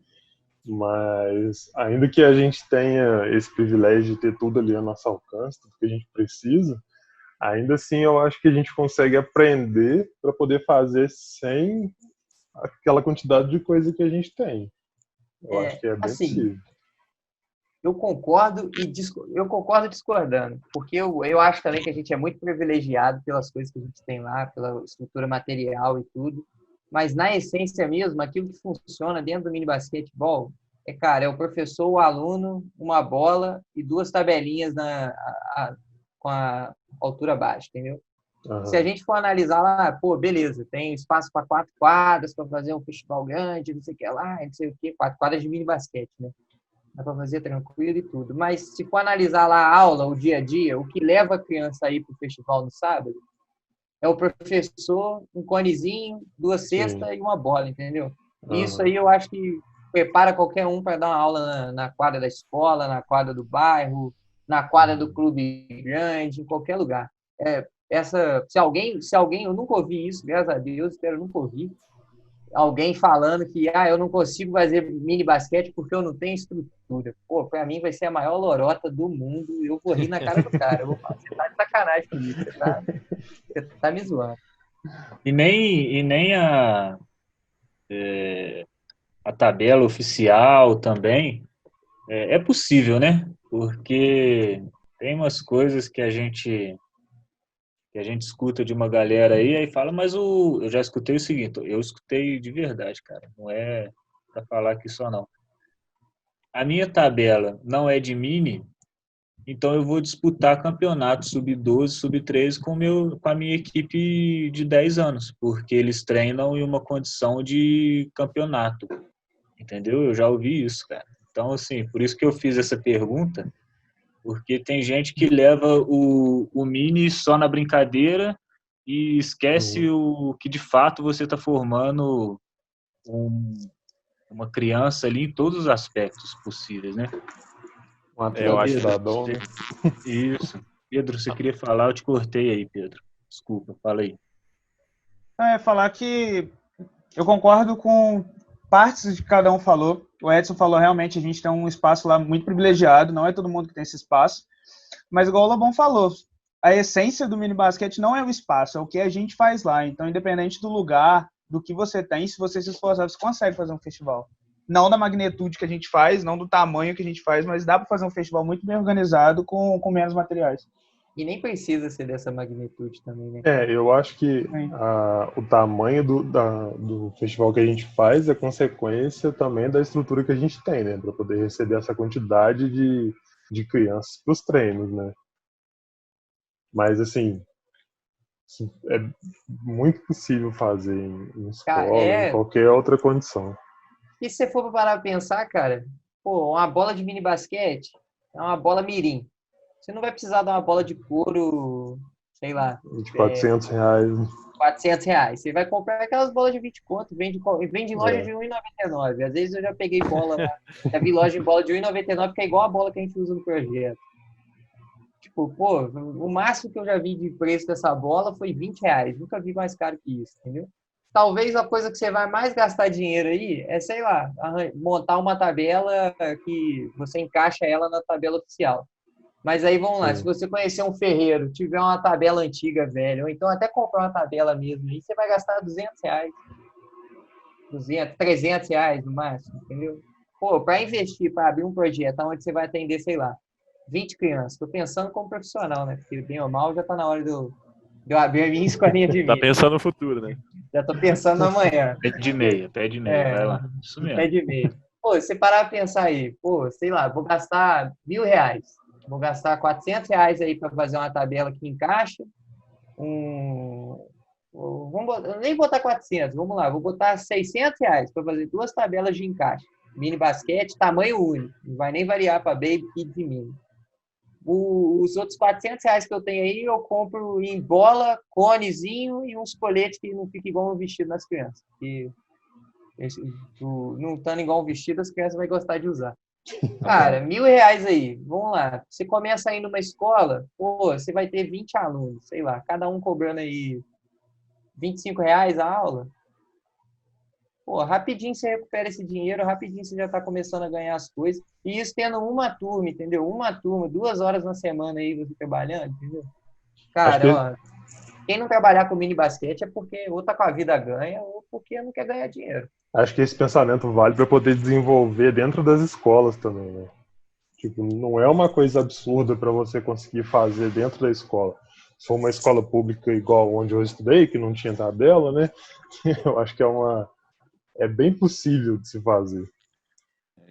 Mas ainda que a gente tenha esse privilégio de ter tudo ali ao nosso alcance, tudo que a gente precisa, ainda assim eu acho que a gente consegue aprender para poder fazer sem aquela quantidade de coisa que a gente tem. Eu acho que é bem possível. Eu concordo discordando, porque eu acho também que a gente é muito privilegiado pelas coisas que a gente tem lá, pela estrutura material e tudo, mas na essência mesmo, aquilo que funciona dentro do mini basquetebol é o professor, o aluno, uma bola e duas tabelinhas com a altura baixa, entendeu? Se a gente for analisar lá, beleza, tem espaço para 4 quadras para fazer um festival grande, não sei o que lá, não sei o que, 4 quadras de mini basquete, né? Dá para fazer tranquilo e tudo. Mas se for analisar lá a aula, o dia a dia, o que leva a criança a ir para o festival no sábado é o professor, um conezinho, 2 cestas e uma bola, entendeu? Isso aí eu acho que prepara qualquer um para dar uma aula na quadra da escola, na quadra do bairro, na quadra do clube grande, em qualquer lugar. Se alguém, eu nunca ouvi isso, graças a Deus, espero nunca ouvir, alguém falando que eu não consigo fazer mini basquete porque eu não tenho estrutura. Para mim vai ser a maior lorota do mundo. Eu vou rir na cara do cara. Eu vou falar, você tá de sacanagem comigo. Você tá me zoando. E nem a tabela oficial também é possível, né? Porque tem umas coisas que a gente escuta de uma galera aí fala, mas eu já escutei o seguinte, eu escutei de verdade, cara, não é para falar aqui só não. A minha tabela não é de mini, então eu vou disputar campeonato sub-12, sub-13 com a minha equipe de 10 anos, porque eles treinam em uma condição de campeonato, entendeu? Eu já ouvi isso, cara. Então, assim, por isso que eu fiz essa pergunta, porque tem gente que leva o mini só na brincadeira e esquece o que de fato você está formando uma criança ali em todos os aspectos possíveis, né? Um atleta cidadão, né? Isso. Pedro, você queria falar? Eu te cortei aí, Pedro. Desculpa, fala aí. Falar que eu concordo com partes de que cada um falou. O Edson falou, realmente, a gente tem um espaço lá muito privilegiado, não é todo mundo que tem esse espaço. Mas igual o Lobão falou, a essência do mini basquete não é o espaço, é o que a gente faz lá. Então, independente do lugar, do que você tem, se você se esforçar, você consegue fazer um festival. Não da magnitude que a gente faz, não do tamanho que a gente faz, mas dá para fazer um festival muito bem organizado com menos materiais. E nem precisa ser dessa magnitude também, né? Eu acho que o tamanho do festival que a gente faz é consequência também da estrutura que a gente tem, né? Para poder receber essa quantidade de crianças para os treinos, né? Mas, assim, é muito possível fazer em escola, em qualquer outra condição. E se você for parar pra pensar, cara, pô, uma bola de mini basquete é uma bola mirim. Você não vai precisar dar uma bola de couro, sei lá. De R$400. R$400. Você vai comprar aquelas bolas de 20 conto, vende em loja de R$1,99. Às vezes eu já peguei bola lá, já vi loja em bola de R$1,99, que é igual a bola que a gente usa no projeto. Tipo, pô, o máximo que eu já vi de preço dessa bola foi R$20. Nunca vi mais caro que isso, entendeu? Talvez a coisa que você vai mais gastar dinheiro aí é, sei lá, montar uma tabela que você encaixa ela na tabela oficial. Mas aí, vamos lá, se você conhecer um ferreiro, tiver uma tabela antiga, velho, ou então até comprar uma tabela mesmo, aí você vai gastar R$200. 200, R$300 no máximo, entendeu? Pô, para investir, para abrir um projeto onde você vai atender, sei lá, 20 crianças. Estou pensando como profissional, né? Porque bem ou mal já está na hora de eu abrir a minha escolinha de Tá milho. pensando no futuro, né? Já estou pensando no amanhã. Pé de meia, vai lá. Isso mesmo. Pé de meia. Pô, você parar pra pensar aí, pô, sei lá, vou gastar R$1.000. Vou gastar R$400 aí para fazer uma tabela que encaixa. Eu nem botar 400, vamos lá, vou botar R$600 para fazer 2 tabelas de encaixe. Mini basquete, tamanho único. Não vai nem variar para baby, kids e mini. Os outros R$400 que eu tenho aí, eu compro em bola, conezinho e uns coletes que não fiquem igual um vestido nas crianças. E não estando igual um vestido, as crianças vão gostar de usar. Cara, R$1.000 aí, vamos lá. Você começa aí numa escola, pô, você vai ter 20 alunos, sei lá, cada um cobrando aí R$25 a aula. Pô, rapidinho você recupera esse dinheiro, rapidinho você já está começando a ganhar as coisas. E isso tendo uma turma, entendeu? Uma turma, 2 horas na semana aí você trabalhando, entendeu? Cara, ó, quem não trabalhar com mini basquete é porque ou tá com a vida ganha ou porque não quer ganhar dinheiro. Acho que esse pensamento vale para poder desenvolver dentro das escolas também, né? Tipo, não é uma coisa absurda para você conseguir fazer dentro da escola. Se for uma escola pública igual onde eu estudei, que não tinha tabela, né? Eu acho que é bem possível de se fazer.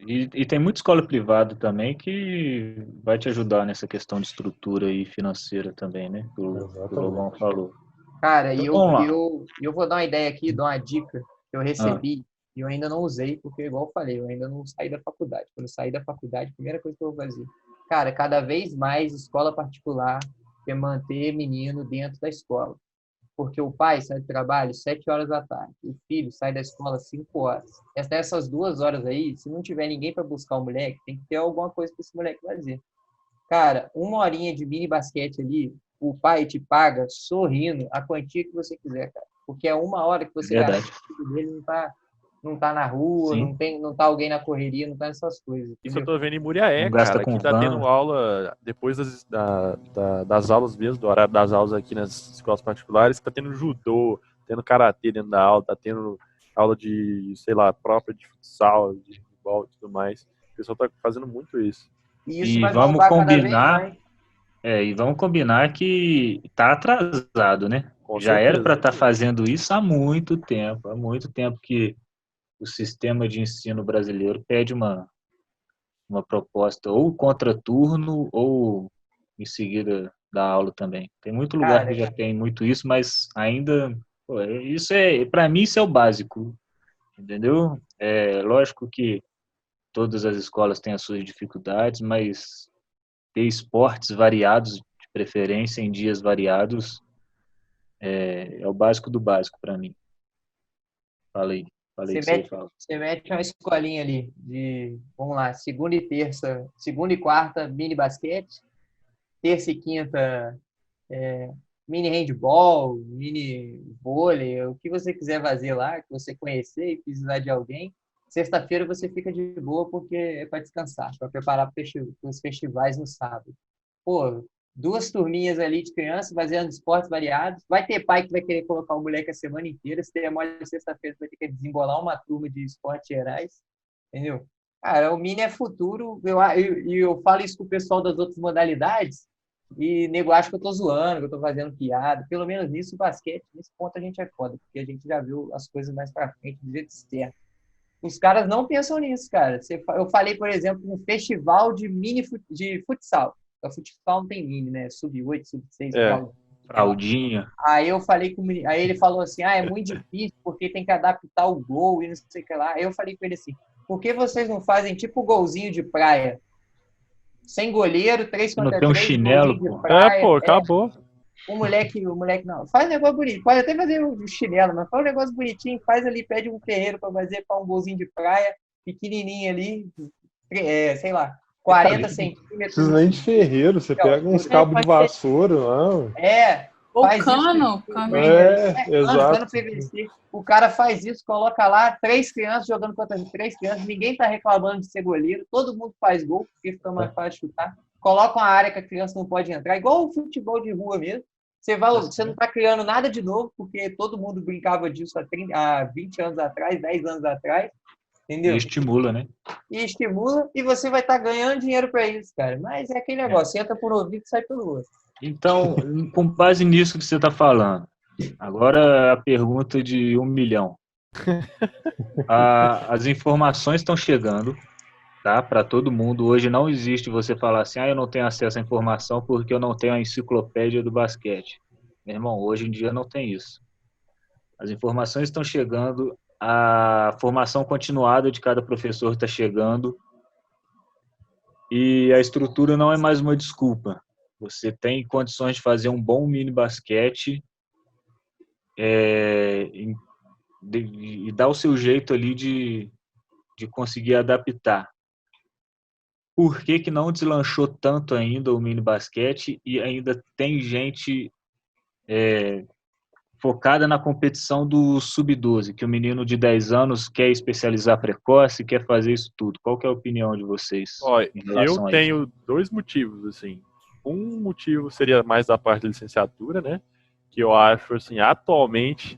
E tem muita escola privada também que vai te ajudar nessa questão de estrutura e financeira também, né? Que o Lobão falou. Cara, e eu vou dar uma ideia aqui, dar uma dica que eu recebi e eu ainda não usei, porque, igual eu falei, eu ainda não saí da faculdade. Quando eu sair da faculdade, a primeira coisa que eu vou fazer, cara, cada vez mais escola particular quer manter menino dentro da escola. Porque o pai sai do trabalho 7 horas da tarde, o filho sai da escola 5 horas. Essas 2 horas aí, se não tiver ninguém para buscar o moleque, tem que ter alguma coisa para esse moleque fazer. Cara, 1 horinha de mini basquete ali, o pai te paga sorrindo a quantia que você quiser, cara. Porque é 1 hora que você garante que o filho dele não tá na rua, não tá alguém na correria, não tá nessas coisas. Entendeu? Isso eu tô vendo em Muriaé, Não gasta cara, com que tá tendo aula, depois das aulas mesmo, do horário das aulas aqui nas escolas particulares, tá tendo judô, tendo karatê dentro da aula, tá tendo aula de, sei lá, própria de futsal, de futebol e tudo mais. O pessoal tá fazendo muito isso. E isso vai bombar cada vez mais. E vamos combinar que tá atrasado, né? Com Já certeza. era para estar fazendo isso há muito tempo que o sistema de ensino brasileiro pede uma proposta ou contraturno ou em seguida da aula também. Tem muito lugar que já tem muito isso, mas ainda para mim isso é o básico, entendeu? É lógico que todas as escolas têm as suas dificuldades, mas ter esportes variados, de preferência em dias variados, é o básico do básico para mim. Falei que você fala. Você mete uma escolinha ali de, vamos lá, segunda e quarta, mini basquete, terça e quinta, mini handball, mini vôlei, o que você quiser fazer lá, que você conhecer e precisar de alguém. Sexta-feira você fica de boa porque é para descansar, para preparar para os festivais no sábado. Pô, 2 turminhas ali de criança fazendo esportes variados. Vai ter pai que vai querer colocar o moleque a semana inteira. Se der mole sexta-feira, vai ter que desembolar uma turma de esportes gerais. Entendeu? Cara, o mini é futuro. Eu falo isso com o pessoal das outras modalidades e nego acha que eu tô zoando, que eu tô fazendo piada. Pelo menos nisso, o basquete, nesse ponto a gente é foda, porque a gente já viu as coisas mais pra frente do jeito certo. Os caras não pensam nisso, cara. Eu falei, por exemplo, um festival de de futsal. O futsal não tem mini, né? Sub-8, sub-6, É. Fraldinha. Aí eu falei com o menino, aí ele falou assim: "Ah, é muito difícil porque tem que adaptar o gol e não sei o que lá". Aí eu falei com ele assim: "Por que vocês não fazem tipo golzinho de praia? Sem goleiro, 3 Não contra tem um 3, chinelo, golzinho de pô. praia". Pô, acabou. O moleque não. Faz um negócio bonito. Pode até fazer o chinelo, mas faz um negócio bonitinho. Faz ali, pede um ferreiro para fazer para um golzinho de praia, pequenininho ali, sei lá, 40 Não centímetros precisa nem de ferreiro, você de pega uns altura. cabos de Pode ser. vassoura, não. Ou Faz isso cano de cano Exato. PVC. O cara faz isso, coloca lá 3 crianças jogando contra 3 crianças, ninguém tá reclamando de ser goleiro, todo mundo faz gol, porque fica mais fácil de chutar. Coloca uma área que a criança não pode entrar, igual o futebol de rua mesmo. Você não está criando nada de novo, porque todo mundo brincava disso há 20 anos atrás, 10 anos atrás, E entendeu? estimula, né? E estimula, e você vai estar ganhando dinheiro para isso, cara. Mas é aquele negócio, entra por um ouvido e sai pelo outro. Então, com base nisso que você está falando, agora a pergunta de 1 milhão. As informações estão chegando, tá, para todo mundo. Hoje não existe você falar assim, eu não tenho acesso à informação porque eu não tenho a enciclopédia do basquete. Meu irmão, hoje em dia não tem isso. As informações estão chegando, a formação continuada de cada professor está chegando e a estrutura não é mais uma desculpa. Você tem condições de fazer um bom mini basquete e dar o seu jeito ali de conseguir adaptar. Por que que não deslanchou tanto ainda o mini basquete e ainda tem gente focada na competição do sub-12, que o menino de 10 anos quer especializar precoce, quer fazer isso tudo? Qual que é a opinião de vocês Ó, em eu relação a isso? tenho 2 motivos, assim. Um motivo seria mais da parte da licenciatura, né? Que eu acho, assim, atualmente,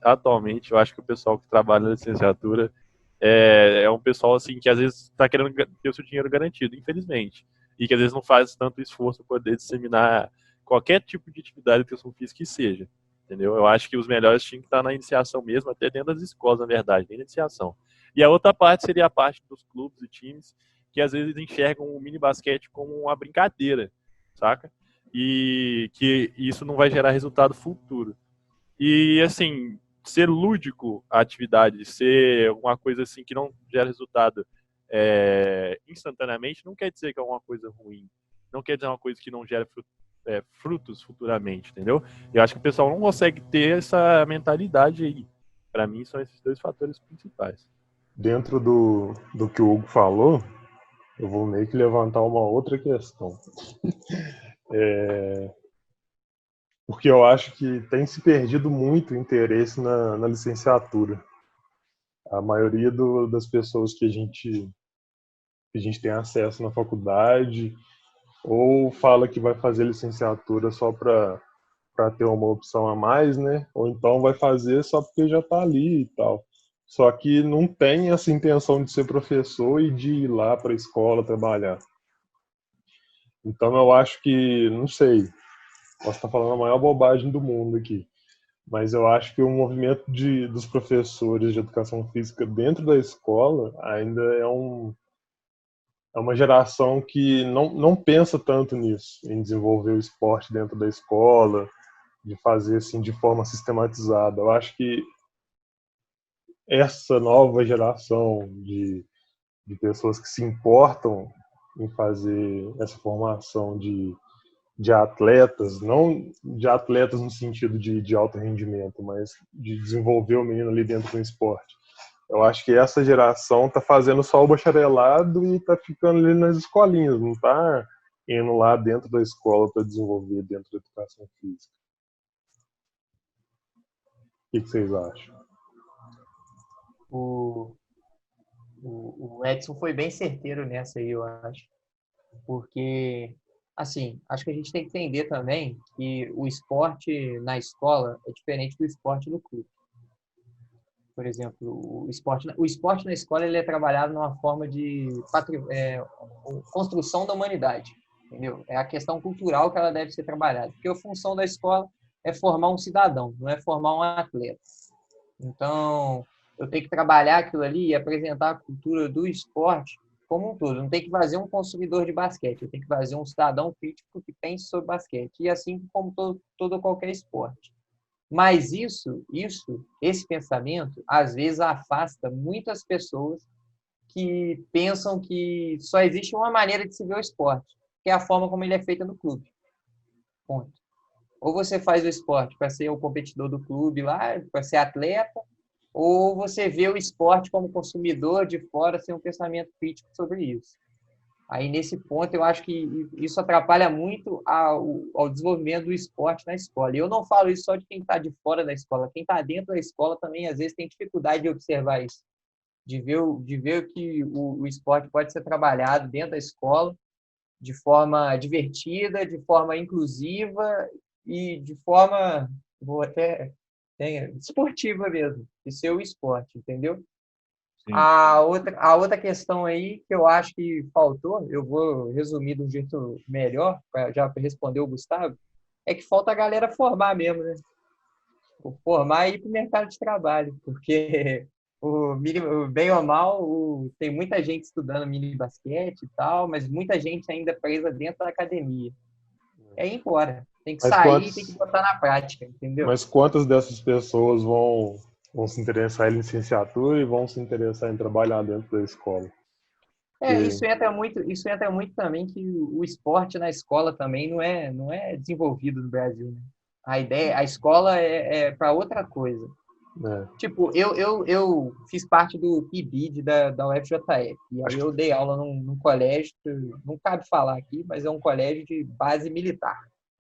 eu acho que o pessoal que trabalha na licenciatura é um pessoal, assim, que às vezes está querendo ter o seu dinheiro garantido, infelizmente. E que às vezes não faz tanto esforço para poder disseminar qualquer tipo de atividade de educação física que seja. Entendeu? Eu acho que os melhores tinham que estar na iniciação mesmo, até dentro das escolas, na verdade, nem na iniciação. E a outra parte seria a parte dos clubes e times que às vezes enxergam o mini basquete como uma brincadeira, saca? E que isso não vai gerar resultado futuro. E, assim, ser lúdico a atividade, ser alguma coisa assim que não gera resultado instantaneamente, não quer dizer que é uma coisa ruim. Não quer dizer uma coisa que não gera frutos futuramente, entendeu? Eu acho que o pessoal não consegue ter essa mentalidade aí. Para mim, são esses 2 fatores principais. Dentro do que o Hugo falou, eu vou meio que levantar uma outra questão. Porque eu acho que tem se perdido muito interesse na licenciatura. A maioria das pessoas que a gente tem acesso na faculdade ou fala que vai fazer licenciatura só para ter uma opção a mais, né? Ou então vai fazer só porque já está ali e tal. Só que não tem essa intenção de ser professor e de ir lá para a escola trabalhar. Então eu acho que, não sei, posso estar falando a maior bobagem do mundo aqui, mas eu acho que o movimento dos professores de educação física dentro da escola ainda é uma geração que não pensa tanto nisso, em desenvolver o esporte dentro da escola, de fazer assim de forma sistematizada. Eu acho que essa nova geração de pessoas que se importam em fazer essa formação de atletas, não de atletas no sentido de alto rendimento, mas de desenvolver o menino ali dentro do esporte. Eu acho que essa geração está fazendo só o bacharelado e está ficando ali nas escolinhas, não está indo lá dentro da escola para desenvolver dentro da educação física. O que vocês acham? O Edson foi bem certeiro nessa aí, eu acho. Porque, assim, acho que a gente tem que entender também que o esporte na escola é diferente do esporte no clube. Por exemplo, o esporte na escola ele é trabalhado numa forma de construção da humanidade, entendeu? É a questão cultural que ela deve ser trabalhada. Porque a função da escola é formar um cidadão, não é formar um atleta. Então, eu tenho que trabalhar aquilo ali e apresentar a cultura do esporte como um todo. Eu não tem que fazer um consumidor de basquete, eu tenho que fazer um cidadão crítico que pense sobre basquete. E assim como todo qualquer esporte. Mas esse pensamento, às vezes afasta muitas pessoas que pensam que só existe uma maneira de se ver o esporte, que é a forma como ele é feito no clube. Ponto. Ou você faz o esporte para ser o competidor do clube lá, para ser atleta, ou você vê o esporte como consumidor de fora sem um pensamento crítico sobre isso. Aí, nesse ponto, eu acho que isso atrapalha muito ao desenvolvimento do esporte na escola. E eu não falo isso só de quem está de fora da escola. Quem está dentro da escola também, às vezes, tem dificuldade de observar isso. De ver que o esporte pode ser trabalhado dentro da escola de forma divertida, de forma inclusiva e de forma, esportiva mesmo, de ser o esporte, entendeu? Sim. A outra questão aí que eu acho que faltou, eu vou resumir de um jeito melhor, já respondeu o Gustavo, é que falta a galera formar mesmo, né? Formar e ir para o mercado de trabalho, porque bem ou mal, tem muita gente estudando mini basquete e tal, mas muita gente ainda presa dentro da academia. É ir embora. Tem que sair e tem que botar na prática, entendeu? Mas quantas dessas pessoas vão se interessar em licenciatura e vão se interessar em trabalhar dentro da escola? Isso entra muito também que o esporte na escola também não é desenvolvido no Brasil, né? A escola é para outra coisa. É. Tipo, eu fiz parte do PIBID da UFJF, e aí eu dei aula num colégio, não cabe falar aqui, mas é um colégio de base militar.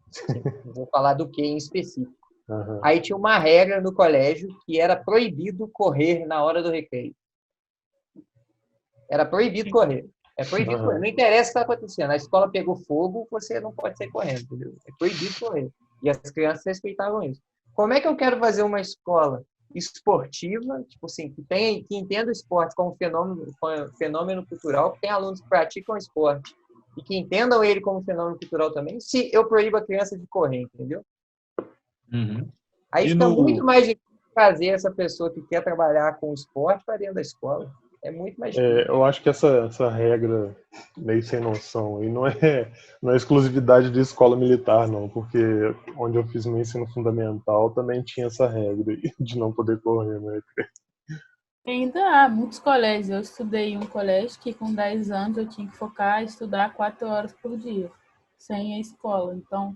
Assim, não vou falar do que em específico. Uhum. Aí tinha uma regra no colégio que era proibido correr na hora do recreio. Era proibido correr. É proibido correr. Não interessa o que está acontecendo. A escola pegou fogo, você não pode sair correndo, entendeu? É proibido correr. E as crianças respeitavam isso. Como é que eu quero fazer uma escola esportiva, tipo assim, que entenda o esporte como fenômeno cultural, que tem alunos que praticam esporte e que entendam ele como fenômeno cultural também, se eu proíbo a criança de correr, entendeu? Uhum. Aí fica muito mais difícil trazer essa pessoa que quer trabalhar com esporte para dentro da escola. É muito mais difícil. Eu acho que essa regra meio sem noção aí não é exclusividade de escola militar, não, porque onde eu fiz meu ensino fundamental também tinha essa regra de não poder correr, né? Ainda há muitos colégios. Eu estudei em um colégio que com 10 anos eu tinha que focar em estudar 4 horas por dia, sem a escola. Então,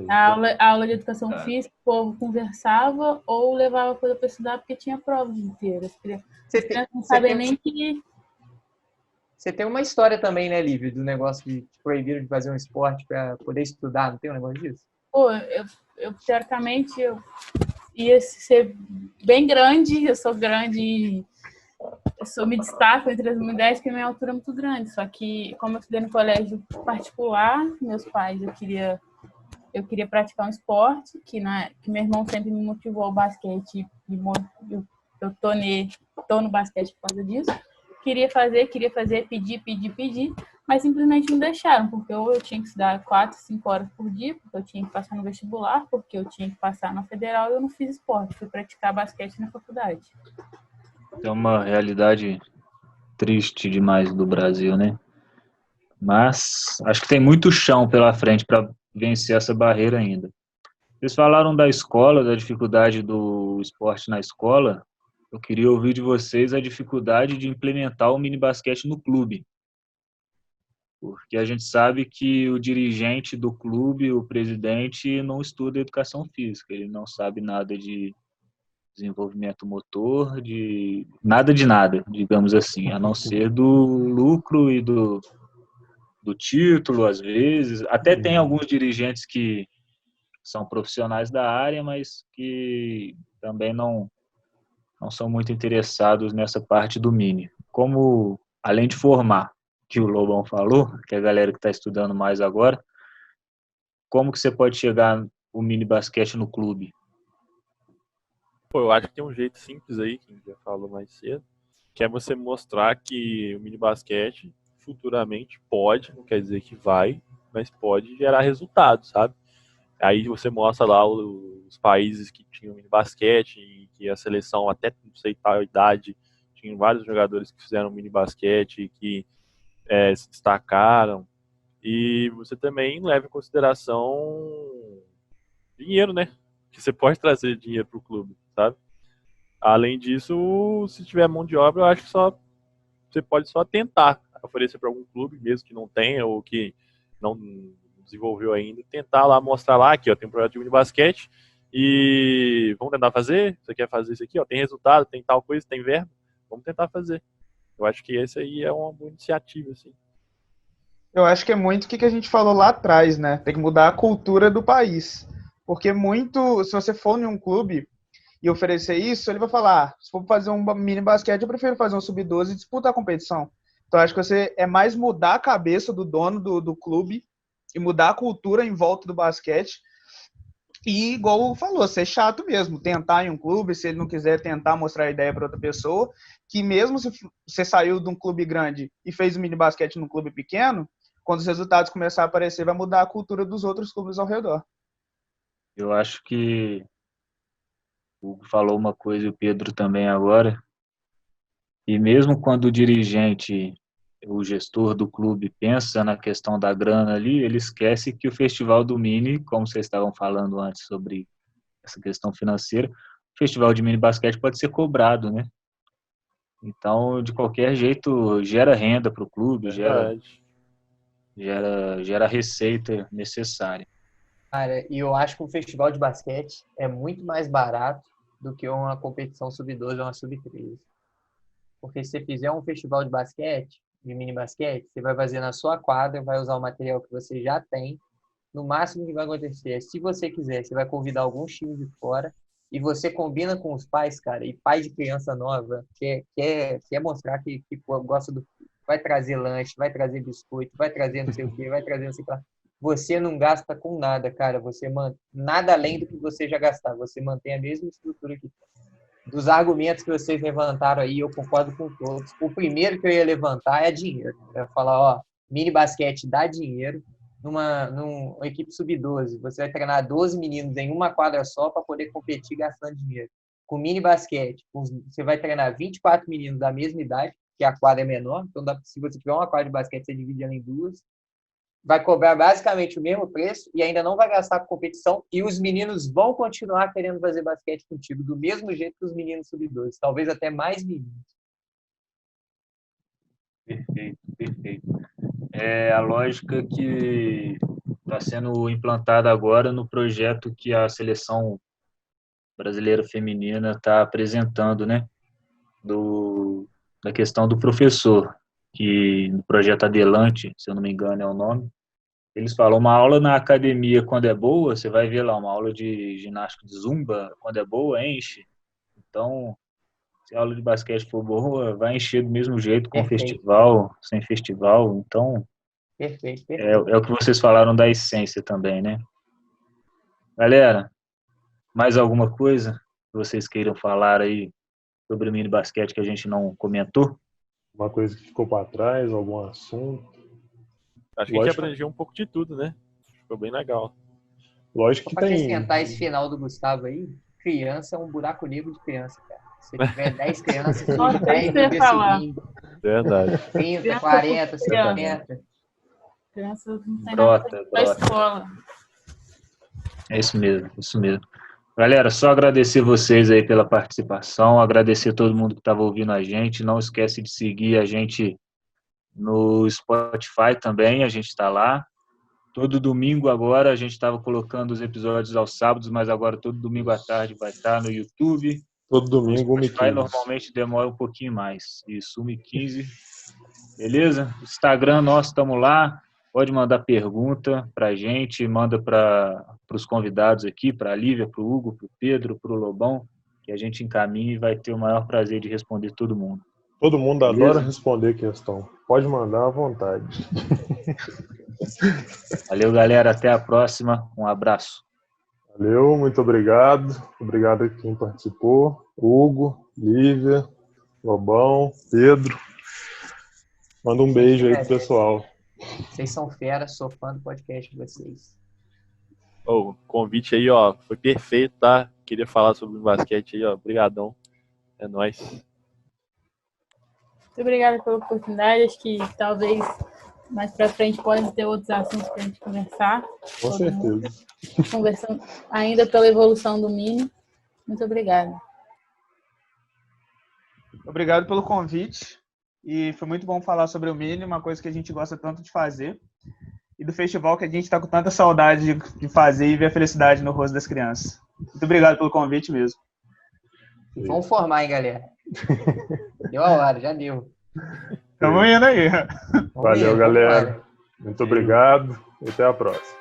a aula de educação física, o povo conversava ou levava coisa para estudar porque tinha prova o dia inteiro. As crianças não sabem nem que... Você tem uma história também, né, Lívia, do negócio de te proibiram de fazer um esporte para poder estudar, não tem um negócio disso? Pô, teoricamente, eu ia ser bem grande, eu sou grande, me destaco entre as mulheres porque minha altura é muito grande, só que como eu estudei no colégio particular, meus pais, eu queria praticar um esporte, que meu irmão sempre me motivou ao basquete, e eu tô no basquete por causa disso. Queria fazer, pedir, mas simplesmente não deixaram, porque ou eu tinha que estudar 4, 5 horas por dia, porque eu tinha que passar no vestibular, porque eu tinha que passar na federal, e eu não fiz esporte, fui praticar basquete na faculdade. É uma realidade triste demais do Brasil, né? Mas acho que tem muito chão pela frente para vencer essa barreira ainda. Vocês falaram da escola, da dificuldade do esporte na escola. Eu queria ouvir de vocês a dificuldade de implementar o mini basquete no clube. Porque a gente sabe que o dirigente do clube, o presidente, não estuda educação física. Ele não sabe nada de desenvolvimento motor, de nada, digamos assim, a não ser do lucro e do título, às vezes. Até tem alguns dirigentes que são profissionais da área, mas que também não são muito interessados nessa parte do mini. como, além de formar, que o Lobão falou, que é a galera que está estudando mais agora, como que você pode chegar o mini basquete no clube? Pô, eu acho que tem um jeito simples aí, que a gente já falou mais cedo, que é você mostrar que o mini basquete futuramente pode, não quer dizer que vai, mas pode gerar resultados, sabe? Aí você mostra lá os países que tinham mini basquete e que a seleção até não sei tal idade tinha vários jogadores que fizeram mini basquete e que se destacaram. E você também leva em consideração dinheiro, né? Que você pode trazer dinheiro para o clube, sabe? Além disso, se tiver mão de obra, eu acho que você pode só tentar oferecer para algum clube, mesmo que não tenha ou que não desenvolveu ainda, tentar lá mostrar lá que ó, tem um projeto de mini basquete e vamos tentar fazer. Você quer fazer isso aqui? Ó, tem resultado, tem tal coisa, tem verba, vamos tentar fazer. Eu acho que esse aí é uma boa iniciativa, assim. Eu acho que é muito o que a gente falou lá atrás, né? Tem que mudar a cultura do país. Porque muito, se você for em um clube e oferecer isso, ele vai falar, se for fazer um mini basquete, eu prefiro fazer um sub-12 e disputar a competição. Então, acho que você é mais mudar a cabeça do dono do clube e mudar a cultura em volta do basquete. E, igual falou, ser chato mesmo, tentar em um clube, se ele não quiser tentar mostrar a ideia para outra pessoa, que mesmo se você saiu de um clube grande e fez um mini basquete num clube pequeno, quando os resultados começarem a aparecer, vai mudar a cultura dos outros clubes ao redor. Eu acho que o Hugo falou uma coisa e o Pedro também agora, e mesmo quando o dirigente, o gestor do clube pensa na questão da grana ali, ele esquece que o Festival do Mini, como vocês estavam falando antes sobre essa questão financeira, o Festival de Mini Basquete pode ser cobrado, né? Então, de qualquer jeito, gera renda para o clube, Verdade. gera a receita necessária. Cara, e eu acho que um festival de basquete é muito mais barato do que uma competição sub-12 ou uma sub-13. Porque se você fizer um festival de basquete, de mini basquete, você vai fazer na sua quadra, vai usar o material que você já tem. No máximo que vai acontecer é, se você quiser, você vai convidar alguns times de fora e você combina com os pais, cara, e pai de criança nova quer mostrar que pô, gosta do... Vai trazer lanche, vai trazer biscoito, vai trazer não sei o quê, vai trazer não sei o que lá. Você não gasta com nada, cara. Nada além do que você já gastar. Você mantém a mesma estrutura que dos argumentos que vocês levantaram aí, eu concordo com todos. O primeiro que eu ia levantar é dinheiro. Eu ia falar, ó, mini basquete dá dinheiro. Numa equipe sub-12, você vai treinar 12 meninos em uma quadra só para poder competir gastando dinheiro. Com mini basquete, você vai treinar 24 meninos da mesma idade, que a quadra é menor. Então, se você tiver uma quadra de basquete, você divide ela em duas. Vai cobrar basicamente o mesmo preço e ainda não vai gastar com competição e os meninos vão continuar querendo fazer basquete contigo do mesmo jeito que os meninos sub-12, talvez até mais meninos. Perfeito, perfeito. É a lógica que está sendo implantada agora no projeto que a seleção brasileira feminina está apresentando, né? Da questão do professor, que no projeto Adelante, se eu não me engano é o nome, eles falam, uma aula na academia quando é boa, você vai ver lá, uma aula de ginástica de zumba, quando é boa, enche. Então, se a aula de basquete for boa, vai encher do mesmo jeito, com Perfeito. festival, sem festival. Então, Perfeito, é perfeito. o que vocês falaram da essência também, né? Galera, mais alguma coisa que vocês queiram falar aí sobre o mini basquete que a gente não comentou? Uma coisa que ficou para trás, algum assunto. Acho que a gente Lógico, abrangeu um pouco de tudo, né? Ficou bem legal. lógico Só que para tem. acrescentar esse final do Gustavo aí, criança é um buraco negro de criança, cara. Se tiver 10 crianças, Nossa, surge 10 isso no eu ia dia falar. seguinte, Verdade. 30, Criança 40, puxando. 50. Crianças não tem nada Brota, pra brota. escola. É isso mesmo, isso mesmo. Galera, só agradecer vocês aí pela participação, agradecer todo mundo que estava ouvindo a gente. Não esquece de seguir a gente no Spotify também, a gente está lá. Todo domingo agora, a gente estava colocando os episódios aos sábados, mas agora todo domingo à tarde vai estar no YouTube. Todo O domingo, Spotify 1h15. normalmente demora um pouquinho mais. Isso, 1h15. Beleza? Instagram nosso, estamos lá. Pode mandar pergunta para a gente, manda para os convidados aqui, para a Lívia, para o Hugo, para o Pedro, para o Lobão, que a gente encaminha e vai ter o maior prazer de responder todo mundo. Todo mundo Beleza? adora responder questão. Pode mandar à vontade. Valeu, galera. Até a próxima. Um abraço. Valeu, muito obrigado. Obrigado a quem participou. Hugo, Lívia, Lobão, Pedro. Manda um beijo aí pro pessoal. Vocês são feras, sou fã do podcast de vocês. O convite aí, ó, foi perfeito, tá? Queria falar sobre o basquete aí, ó. Obrigadão. É nóis. Muito obrigada pela oportunidade. Acho que talvez mais pra frente podem ter outros assuntos pra gente conversar. Com certeza. Conversando ainda pela evolução do Mini. Muito obrigada. Obrigado pelo convite. E foi muito bom falar sobre o Mini, uma coisa que a gente gosta tanto de fazer. E do festival que a gente está com tanta saudade de fazer e ver a felicidade no rosto das crianças. Muito obrigado pelo convite mesmo. Vamos formar, hein, galera? Deu a hora, já deu. Tamo indo aí. Valeu, galera. Muito obrigado e até a próxima.